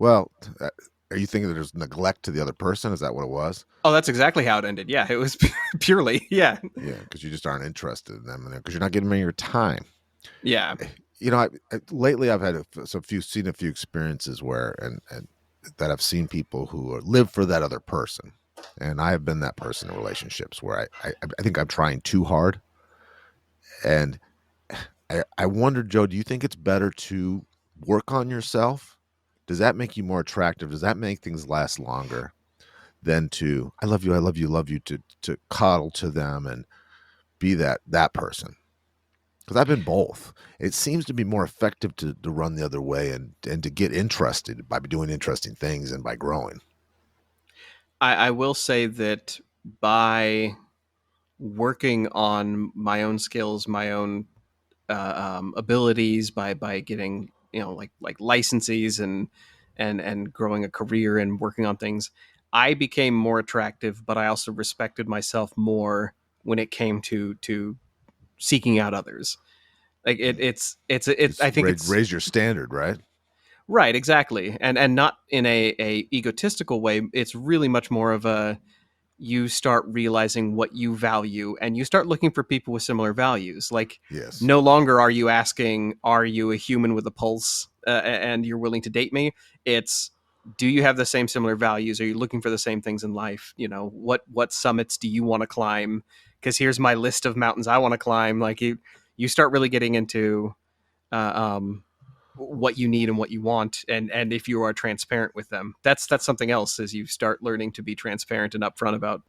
well, are you thinking that there's neglect to the other person? Is that what it was? oh, that's exactly how it ended. Yeah, it was purely. Yeah, Yeah. Because you just aren't interested in them because you're not giving them your time. yeah. Lately I've had seen a few experiences where, and that I've seen people who live for that other person. And I have been that person in relationships where I think I'm trying too hard. And I wonder, Joe, do you think it's better to work on yourself? Does that make you more attractive? Does that make things last longer than to I love you, I love you, love you to coddle to them and be that person? Because I've been both. It seems to be more effective to run the other way and to get interested by doing interesting things and by growing. I will say that by working on my own skills, my own abilities, by getting like licenses and growing a career and working on things, I became more attractive. But I also respected myself more when it came to seeking out others. Like Just I think it's raise your standard, right? right, exactly, and not in a egotistical way. It's really much more of a, you start realizing what you value and you start looking for people with similar values. Like Yes. no longer are you asking, are you a human with a pulse and you're willing to date me? It's, do you have the same similar values? Are you looking for the same things in life? What summits do you want to climb? Because here's my list of mountains I want to climb. Like you start really getting into uh, um, what you need and what you want, and if you are transparent with them, that's something else. As you start learning to be transparent and upfront about,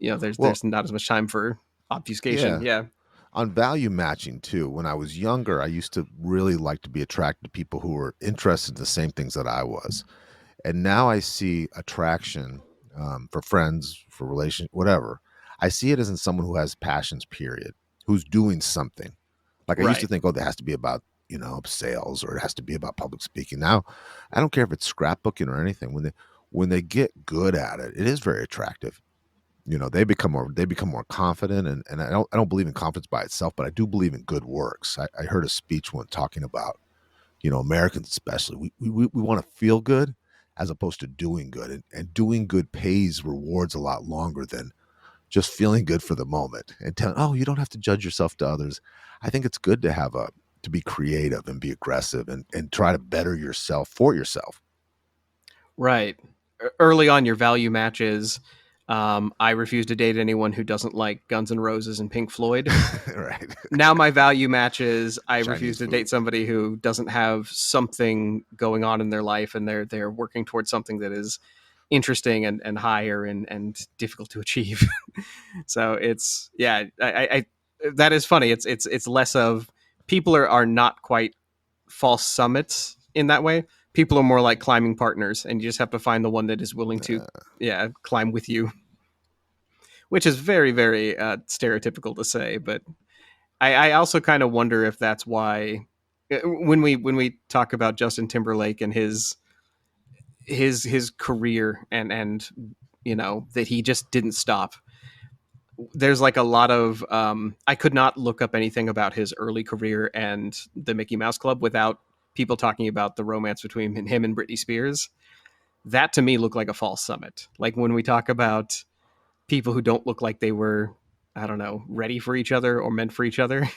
Well, there's not as much time for obfuscation. yeah. Yeah. On value matching too. When I was younger, I used to really like to be attracted to people who were interested in the same things that I was. And now I see attraction for friends, for relation, whatever. I see it as in someone who has passions, period, who's doing something. Like I used to Right. think, oh, that has to be about, sales or it has to be about public speaking. Now, I don't care if it's scrapbooking or anything. when they get good at it, it is very attractive. They become more confident, and I don't believe in confidence by itself, but I do believe in good works. I heard a speech one talking about, Americans especially, we want to feel good as opposed to doing good, and doing good pays rewards a lot longer than just feeling good for the moment and telling, oh, you don't have to judge yourself to others. I think it's good to be creative and be aggressive and try to better yourself for yourself. Right. Early on, your value matches. I refuse to date anyone who doesn't like Guns N' Roses and Pink Floyd. Right. Now my value matches. I refuse Chinese to date food. somebody who doesn't have something going on in their life, and they're working towards something that is interesting and higher and difficult to achieve. So it's yeah, I that is funny. It's less of people are not quite false summits in that way. People are more like climbing partners, and you just have to find the one that is willing to climb with you, which is very very stereotypical to say, but I also kind of wonder if that's why when we talk about Justin Timberlake and his career and that he just didn't stop. There's like a lot of I could not look up anything about his early career and the Mickey Mouse Club without people talking about the romance between him and Britney Spears. That to me looked like a false summit. Like when we talk about people who don't look like they were, I don't know, ready for each other or meant for each other.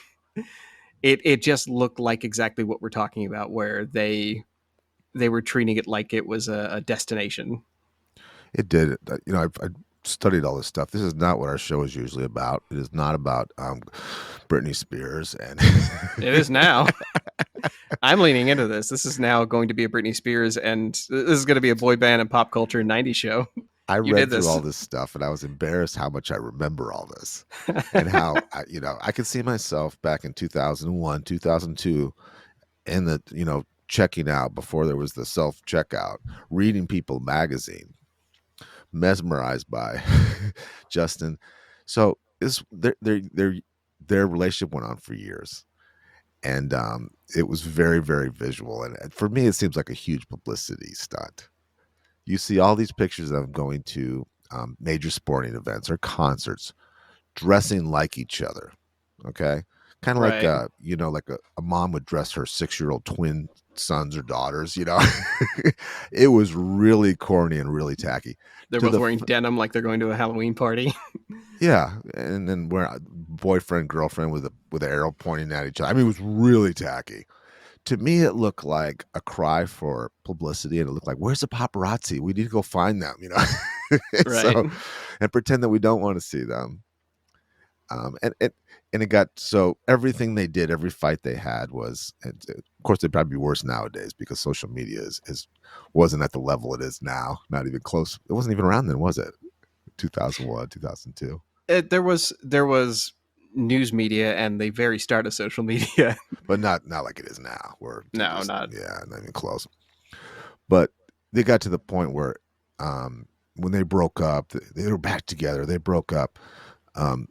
It just looked like exactly what we're talking about, where they were treating it like it was a destination. It did. I studied all this stuff. This is not what our show is usually about. It is not about Britney Spears and It is now. I'm leaning into this. This is now going to be a Britney Spears, and this is going to be a boy band and pop culture '90s show. I You did read through this. all this stuff and I was embarrassed how much I remember all this and how I could see myself back in 2001, 2002 in the, checking out before there was the self checkout, reading People magazine, mesmerized by Justin. So their relationship went on for years, and it was very very visual. And for me, it seems like a huge publicity stunt. You see all these pictures of them going to major sporting events or concerts, dressing like each other. Okay, kind of like Right. like a mom would dress her 6-year old twin sons or daughters. It was really corny and really tacky. They're To both the wearing denim like they're going to a Halloween party. Yeah, and then where boyfriend girlfriend with an arrow pointing at each other. I mean, it was really tacky. To me, it looked like a cry for publicity, and it looked like, where's the paparazzi? We need to go find them. Right. So, and pretend that we don't want to see them. And it got so everything they did, every fight they had was, and of course, they'd probably be worse nowadays because social media is wasn't at the level it is now. Not even close. It wasn't even around then, was it? 2001, 2002. There was news media and the very start of social media. But not like it is now, where No, just, not yeah, not even close. But they got to the point where when they broke up, they were back together. They broke up. Um,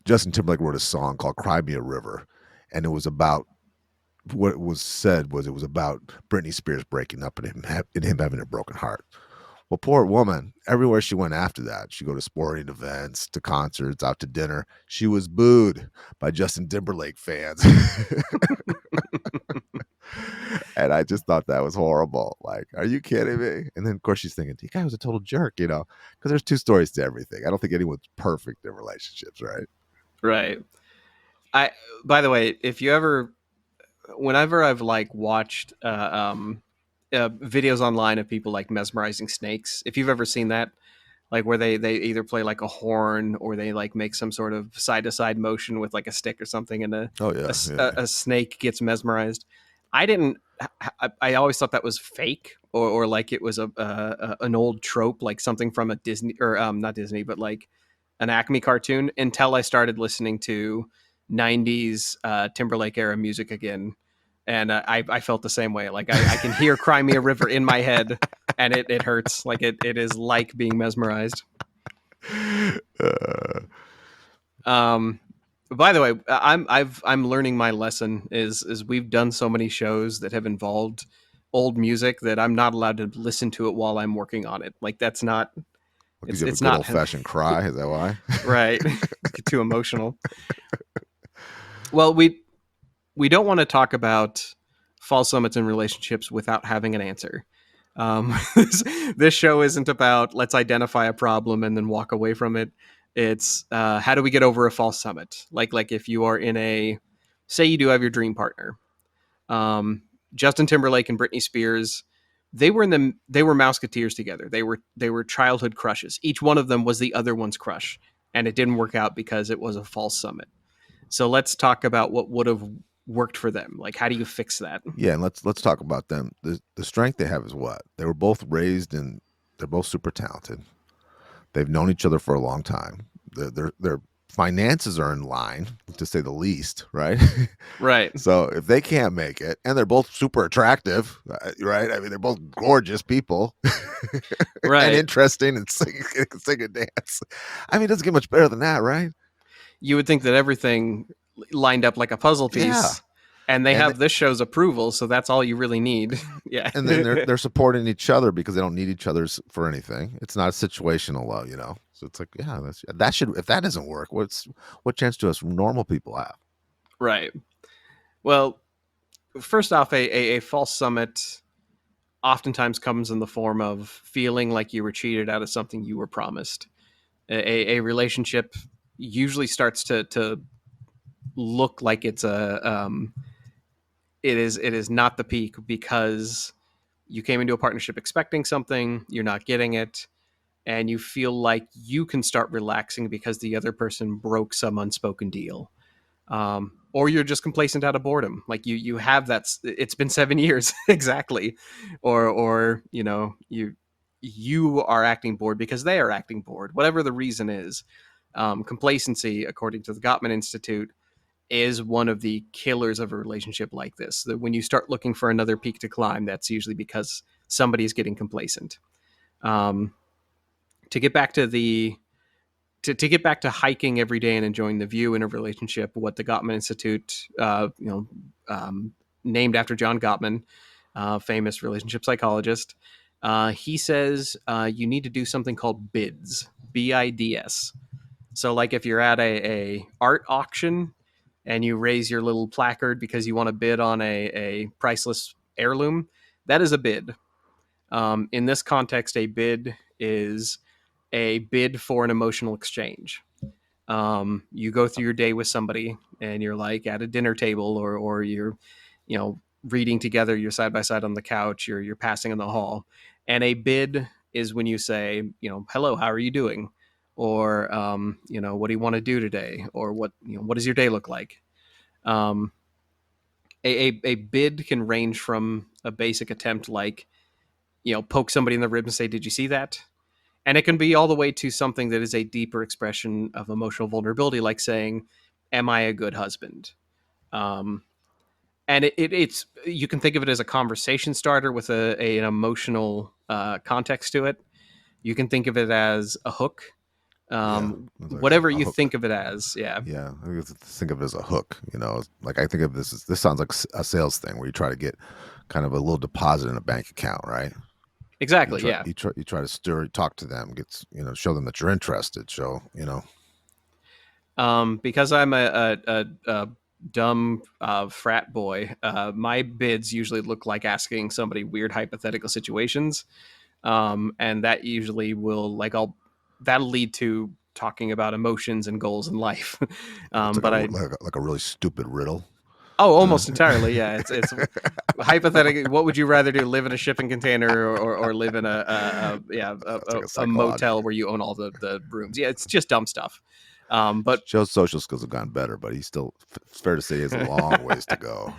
Justin Timberlake wrote a song called "Cry Me a River," and it was about what was said was it was about Britney Spears breaking up and him having a broken heart. Well, poor woman, everywhere she went after that, she go to sporting events, to concerts, out to dinner. She was booed by Justin Timberlake fans. And I just thought that was horrible. Like, are you kidding me? And then, of course, she's thinking, the guy was a total jerk, because there's two stories to everything. I don't think anyone's perfect in relationships, right? right. I by the way, if you ever whenever I've like watched videos online of people like mesmerizing snakes, if you've ever seen that, like where they either play like a horn or they like make some sort of side to side motion with like a stick or something, and Oh, a, yeah, s- yeah. a snake gets mesmerized. I didn't. I always thought that was fake, or like it was an old trope, like something from a Disney or not Disney, but like an Acme cartoon. Until I started listening to '90s Timberlake era music again, and I felt the same way. Like I can hear "Cry Me a River" in my head, and it hurts. Like it is like being mesmerized. Uh, Um, by the way, I'm learning my lesson is we've done so many shows that have involved old music that I'm not allowed to listen to it while I'm working on it. Like that's not Because you have a it's good not old fashioned cry. Is that why? right. Get too emotional. Well, we don't want to talk about false summits in relationships without having an answer. This show isn't about let's identify a problem and then walk away from it. It's how do we get over a false summit? Like if you are in a, say you do have your dream partner, um, Justin Timberlake and Britney Spears, they were Mouseketeers together. They were childhood crushes. Each one of them was the other one's crush, and it didn't work out because it was a false summit. So let's talk about what would have worked for them. Like, how do you fix that? Yeah, and let's talk about them. The strength they have is what? They were both raised in they're both super talented. They've known each other for a long time. Their finances are in line, to say the least, right? Right, So if they can't make it, and they're both super attractive, right? I mean, they're both gorgeous people and right. interesting and sing and dance. I mean, it doesn't get much better than that, right? You would think that everything lined up like a puzzle Yeah, piece, and they and have this show's approval, so that's all you really need. Yeah, and then they're supporting each other because they don't need each other's for anything. It's not a situational love, you know. So it's like, yeah, that should if that doesn't work, what chance do us normal people have? right. Well, first off, a false summit oftentimes comes in the form of feeling like you were cheated out of something you were promised. A relationship usually starts to look like it is not the peak because you came into a partnership expecting something, you're not getting it, and you feel like you can start relaxing because the other person broke some unspoken deal. Or you're just complacent out of boredom. Like you have that. It's been 7 years exactly, or you are acting bored because they are acting bored. Whatever the reason is, complacency, according to the Gottman Institute, is one of the killers of a relationship like this. That when you start looking for another peak to climb, that's usually because somebody is getting complacent. Um, to get back to the to get back to hiking every day and enjoying the view in a relationship, what the Gottman Institute, named after John Gottman, famous relationship psychologist, he says you need to do something called bids, BIDS. So, like if you're at a art auction and you raise your little placard because you want to bid on a priceless heirloom, that is a bid. In this context, a bid is a bid for an emotional exchange. You go through your day with somebody and you're like at a dinner table or you're, reading together, you're side by side on the couch, you're passing in the hall. And a bid is when you say, hello, how are you doing? Or, what do you want to do today? Or what does your day look like? Um, a bid can range from a basic attempt like, poke somebody in the rib and say, did you see that? And it can be all the way to something that is a deeper expression of emotional vulnerability, like saying, am I a good husband? Um, and it's you can think of it as a conversation starter with an emotional context to it. You can think of it as a hook. Yeah, Whatever a you hook. think of it as, yeah. Yeah, I think of it as a hook. You know, like I think of this sounds like a sales thing where you try to get kind of a little deposit in a bank account, right? Exactly, yeah. You try to talk to them, show them that you're interested. Because I'm a dumb frat boy, my bids usually look like asking somebody weird hypothetical situations, and that usually that'll lead to talking about emotions and goals in life. It's But I like a really stupid riddle. almost entirely, yeah. It's hypothetically, what would you rather do? Live in a shipping container or live in It's like a a psychological. motel where you own all the rooms? Yeah, it's just dumb stuff. But Joe's social skills have gotten better, but it's fair to say he has a long ways to go,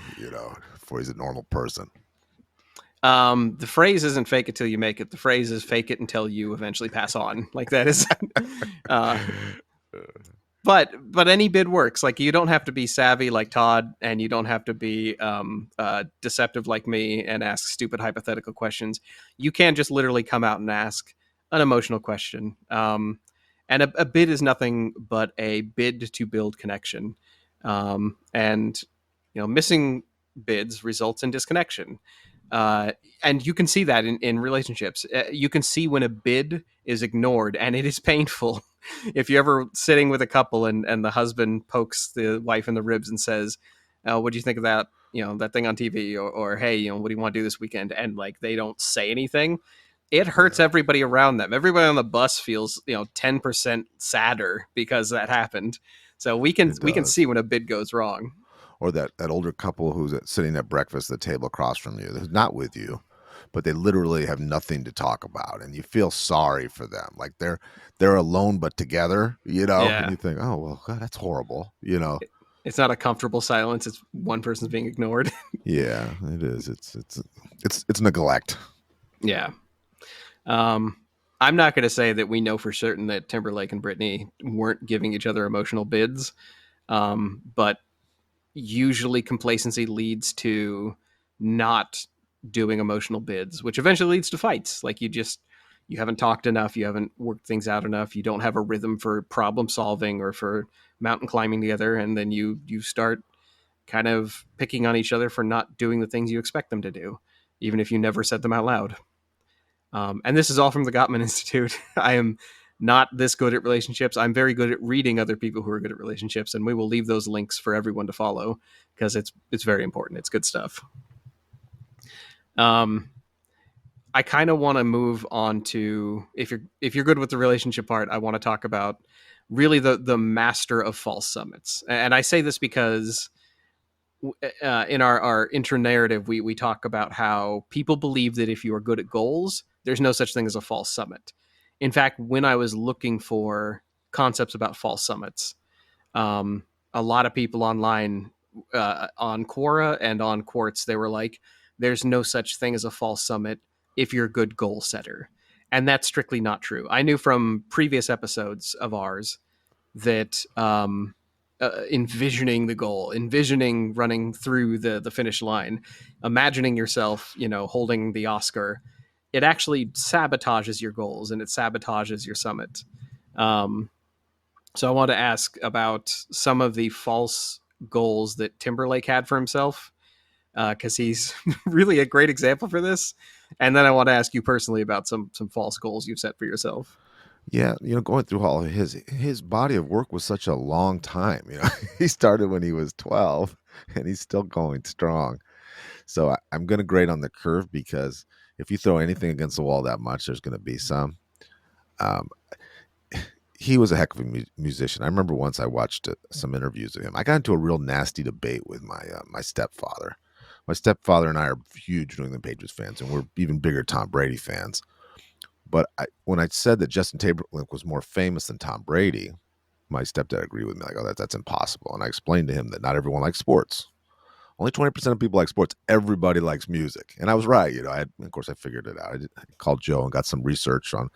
before he's a normal person. The phrase isn't fake it till you make it. The phrase is fake it until you eventually pass on. Like that is, uh, but any bid works. Like you don't have to be savvy like Todd, and you don't have to be deceptive like me and ask stupid hypothetical questions. You can just literally come out and ask an emotional question. And a bid is nothing but a bid to build connection. And missing bids results in disconnection. Uh, and you can see that in relationships. You can see when a bid is ignored, and it is painful. If you're ever sitting with a couple and the husband pokes the wife in the ribs and says, what do you think of that, that thing on TV, or hey, what do you want to do this weekend, and like they don't say anything, it hurts Yeah, everybody around them. Everybody on the bus feels 10% sadder because that happened. So we can it we can see does. when a bid goes wrong. Or that older couple who's sitting at breakfast at the table across from you, who's not with you, but they literally have nothing to talk about, and you feel sorry for them. Like they're alone but together, and Yeah. you think, oh well, God, that's horrible. It's not a comfortable silence. It's one person's being ignored. Yeah, it is. It's neglect. Yeah. Um, I'm not going to say that we know for certain that Timberlake and Britney weren't giving each other emotional bids, but usually complacency leads to not doing emotional bids, which eventually leads to fights. Like you haven't talked enough, you haven't worked things out enough, you don't have a rhythm for problem solving or for mountain climbing together, and then you start kind of picking on each other for not doing the things you expect them to do, even if you never said them out loud. And this is all from the Gottman Institute. I am not this good at relationships. I'm very good at reading other people who are good at relationships, and we will leave those links for everyone to follow because it's very important. It's good stuff. Um, I kind of want to move on to if you're good with the relationship part, I want to talk about really the master of false summits. And I say this because in our intro narrative, we talk about how people believe that if you are good at goals, there's no such thing as a false summit. In fact, when I was looking for concepts about false summits, um, a lot of people online on Quora and on Quartz, they were like, "There's no such thing as a false summit if you're a good goal setter," and that's strictly not true. I knew from previous episodes of ours that envisioning the goal, envisioning running through the finish line, imagining yourself, holding the Oscar, it actually sabotages your goals and it sabotages your summit. Um, so I want to ask about some of the false goals that Timberlake had for himself, because he's really a great example for this. And then I want to ask you personally about some false goals you've set for yourself. Yeah, going through all of his body of work was such a long time. He started when he was 12, and he's still going strong. So I'm going to grade on the curve because if you throw anything against the wall that much, there's going to be some. Um, he was a heck of a musician. I remember once I watched some interviews of him. I got into a real nasty debate with my stepfather. My stepfather and I are huge New England Patriots fans, and we're even bigger Tom Brady fans. But when I said that Justin Timberlake was more famous than Tom Brady, my stepdad agreed with me. Like, oh, that's impossible. And I explained to him that not everyone likes sports. Only 20% of people like sports. Everybody likes music. And I was right. Of course, I figured it out. I called Joe and got some research on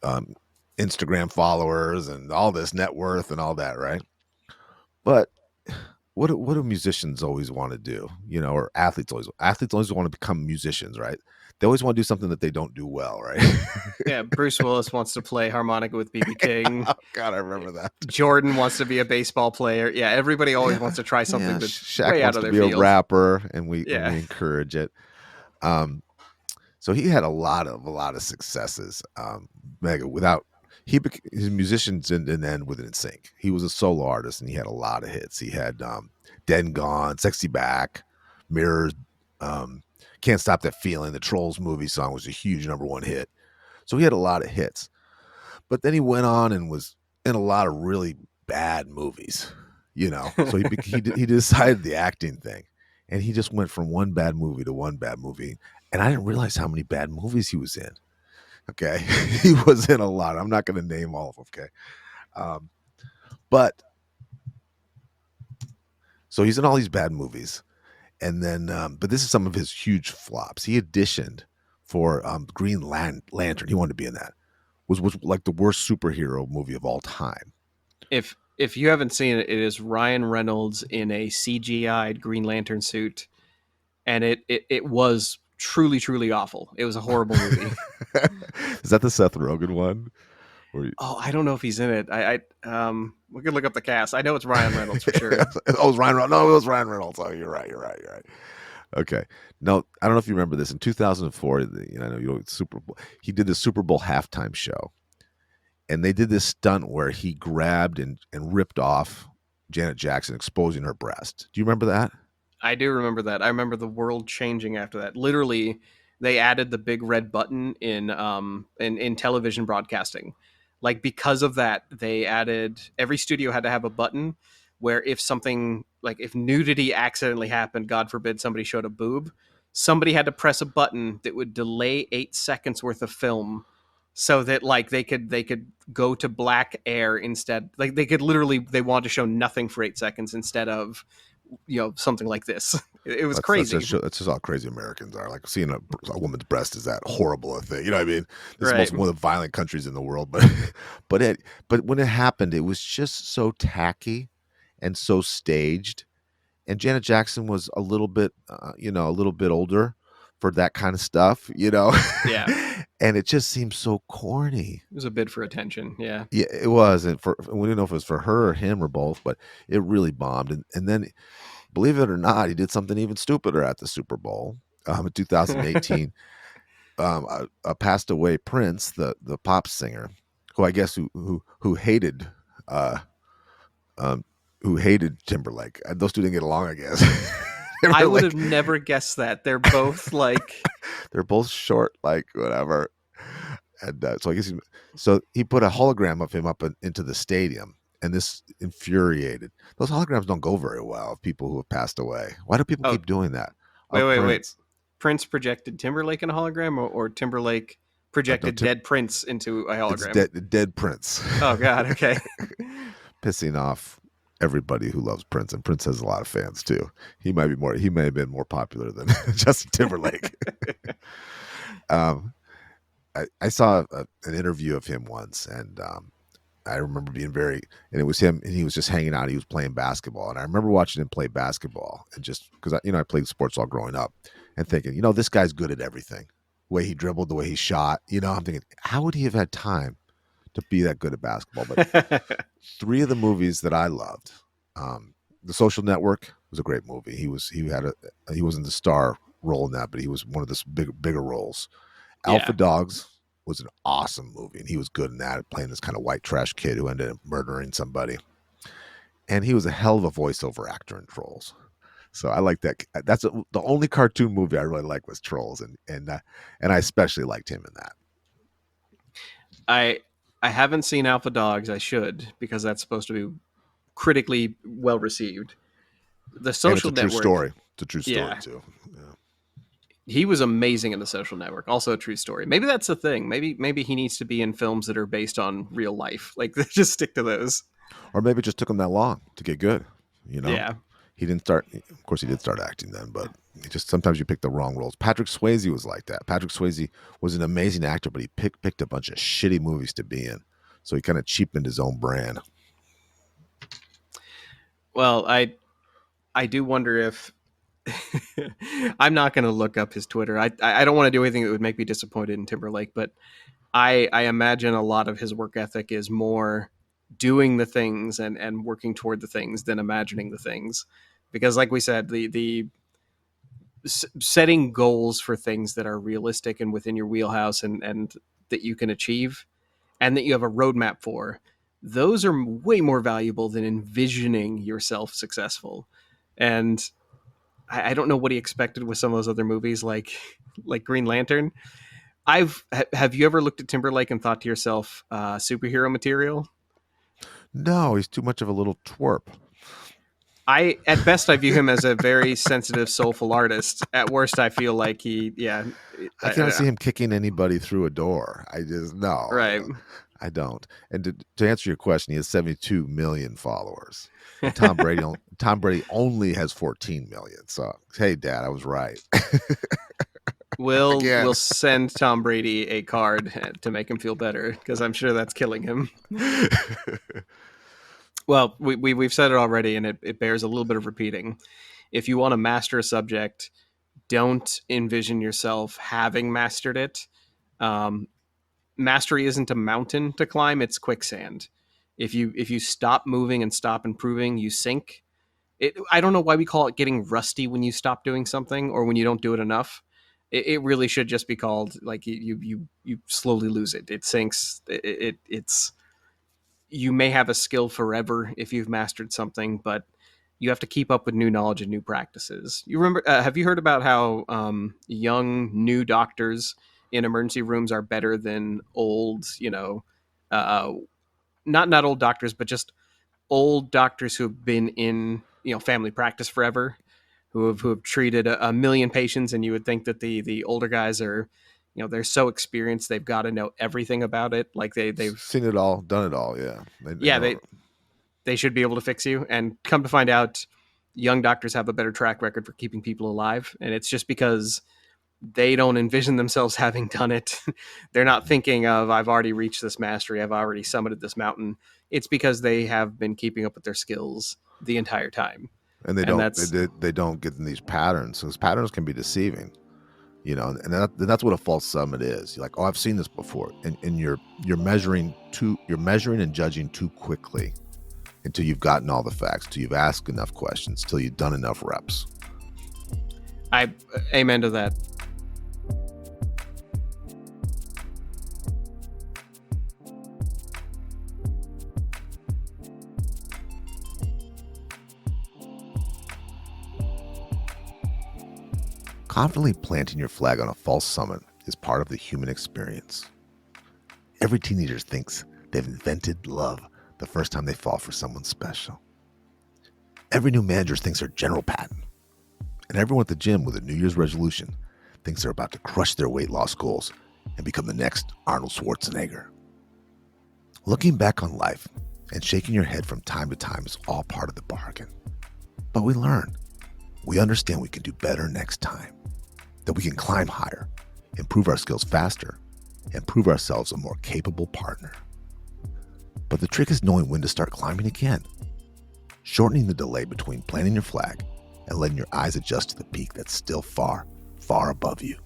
um, Instagram followers and all this net worth and all that, right? But what do musicians always want to do? Or athletes always want to become musicians, right? They always want to do something that they don't do well, right? Yeah, Bruce Willis wants to play harmonica with BB King. Oh God, I remember that. Jordan wants to be a baseball player. Yeah, everybody always wants Yeah, to try yeah. something that's Shaq way out wants of to their be a field. rapper, and we Yeah. encourage it. Um, so he had a lot of successes. Mega without his musicians didn't end with it sync. He was a solo artist, and he had a lot of hits. He had Dead and Gone, Sexy Back, Mirrors, um, Can't Stop That Feeling. The Trolls movie song was a huge #1 hit. So he had a lot of hits. But then he went on and was in a lot of really bad movies, So he decided the acting thing, and he just went from one bad movie to one bad movie, and I didn't realize how many bad movies he was in. Okay, he was in a lot. I'm not going to name all of them. Okay, um, but so he's in all these bad movies, and then but this is some of his huge flops. He auditioned for Green Lantern. He wanted to be in that. Was like the worst superhero movie of all time. If you haven't seen it, it is Ryan Reynolds in a CGI'd Green Lantern suit, and it was truly awful. It was a horrible movie. Is that the Seth Rogen one? Oh, I don't know if he's in it. We could look up the cast. I know it's Ryan Reynolds for sure. Oh, it was Ryan Reynolds. No, it was Ryan Reynolds. Oh, you're right. Okay. No, I don't know if you remember this. In 2004, I know Super Bowl. He did the Super Bowl halftime show, and they did this stunt where he grabbed and ripped off Janet Jackson, exposing her breast. Do you remember that? I do remember that. I remember the world changing after that. Literally, they added the big red button in television broadcasting. Like because of that, they added every studio had to have a button where if something like if nudity accidentally happened, God forbid somebody showed a boob, somebody had to press a button that would delay 8 seconds worth of film so that like they could go to black air instead. Like they could literally they wanted to show nothing for 8 seconds instead of something like this. It was crazy. That's just how crazy Americans are. Like seeing a woman's breast is that horrible a thing. You know what I mean? This is Right. most one of the violent countries in the world, but but when it happened, it was just so tacky and so staged. And Janet Jackson was a little bit, a little bit older for that kind of stuff, Yeah. and it just seems so corny. It was a bid for attention. Yeah. Yeah, it was, and we didn't know if it was for her or him or both, but it really bombed. And then, believe it or not, he did something even stupider at the Super Bowl in 2018. Passed away Prince, the pop singer, who I guess who hated uh, um, who hated Timberlake. Those two didn't get along, I guess. They I were would have like, never guessed that. They're both like they're both short, like whatever. And so I guess he put a hologram of him up into the stadium, and this infuriated. Those holograms don't go very well of people who have passed away. Why do people oh keep doing that? wait, Of wait, wait. Prince. Prince projected Timberlake in a hologram or Timberlake No, projected dead Prince into a it's hologram. dead Prince. Oh god, okay. Pissing off everybody who loves Prince, and Prince has a lot of fans too. He may have been more popular than Justin Timberlake. um, I saw an interview of him once, and I remember and it was him, and he was just hanging out. He was playing basketball, and I remember watching him play basketball, and just because I played sports all growing up, and thinking, this guy's good at everything. The way he dribbled, the way he shot. I'm thinking, how would he have had time to be that good at basketball? But three of the movies that I loved, The Social Network was a great movie. He wasn't the star role in that, but he was one of the bigger roles. Yeah. Alpha Dogs was an awesome movie, and he was good in that, playing this kind of white trash kid who ended up murdering somebody. And he was a hell of a voiceover actor in Trolls. So I like that. The only cartoon movie I really liked was Trolls, and I especially liked him in that. I I haven't seen Alpha Dogs. I should because that's supposed to be critically well received. The And it's Social a true Network, story. It's a true story yeah, too. Yeah. he was amazing in The Social Network. Also a true story. Maybe that's the thing. Maybe he needs to be in films that are based on real life. Like just stick to those. Or maybe it just took him that long to get good. You know, Yeah. he didn't start. Of course, he did start acting then, but sometimes you pick the wrong roles. Patrick Swayze was like that. Patrick Swayze was an amazing actor, but he picked a bunch of shitty movies to be in, so he kind of cheapened his own brand. Well, I do wonder if I'm not going to look up his Twitter. I don't want to do anything that would make me disappointed in Timberlake, but I imagine a lot of his work ethic is more doing the things and working toward the things than imagining the things. Because, like we said, the setting goals for things that are realistic and within your wheelhouse and that you can achieve and that you have a roadmap for, those are way more valuable than envisioning yourself successful. And I don't know what he expected with some of those other movies, like Green Lantern. Have you ever looked at Timberlake and thought to yourself, superhero material? No, he's too much of a little twerp. At best I view him as a very sensitive, soulful artist. At worst, I feel like I cannot see him kicking anybody through a door. I just no, right. I don't. And to answer your question, he has 72 million followers, and Tom Brady only has 14 million. So hey, Dad, I was right. We'll Again. send Tom Brady a card to make him feel better because I'm sure that's killing him. Well, we've said it already, and it bears a little bit of repeating. If you want to master a subject, don't envision yourself having mastered it. Um, Mastery isn't a mountain to climb; it's quicksand. If you stop moving and stop improving, you sink. I don't know why we call it getting rusty when you stop doing something or when you don't do it enough. It really should just be called like you slowly lose it. It sinks. It's you may have a skill forever if you've mastered something, but you have to keep up with new knowledge and new practices. You remember? Have you heard about how young new doctors in emergency rooms are better than old? Uh, not old doctors, but just old doctors who have been in family practice forever, who have treated a million patients, and you would think that the older guys are, they're so experienced, they've got to know everything about it. Like they've Seen it all, done it all. Yeah, they yeah know. they should be able to fix you. And come to find out, young doctors have a better track record for keeping people alive, and it's just because they don't envision themselves having done it. They're not thinking of, I've already reached this mastery, I've already summited this mountain. It's because they have been keeping up with their skills the entire time. And they And don't that's they don't get in these patterns. So those patterns can be deceiving, and that's what a false summit is. You're like, oh, I've seen this before, and you're measuring and judging too quickly until you've gotten all the facts, till you've asked enough questions, till you've done enough reps. I amen to that. Confidently planting your flag on a false summit is part of the human experience. Every teenager thinks they've invented love the first time they fall for someone special. Every new manager thinks they're General Patton. And everyone at the gym with a New Year's resolution thinks they're about to crush their weight loss goals and become the next Arnold Schwarzenegger. Looking back on life and shaking your head from time to time is all part of the bargain. But we learn. We understand we can do better next time, that we can climb higher, improve our skills faster, and prove ourselves a more capable partner. But the trick is knowing when to start climbing again, shortening the delay between planting your flag and letting your eyes adjust to the peak that's still far, far above you.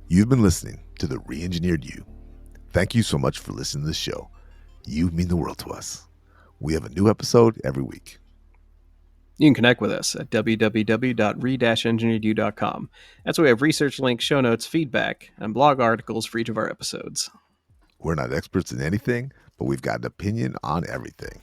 You've been listening to The Re-Engineered You. Thank you so much for listening to the show. You mean the world to us. We have a new episode every week. You can connect with us at www.re-engineeredyou.com. That's where we have research links, show notes, feedback, and blog articles for each of our episodes. We're not experts in anything, but we've got an opinion on everything.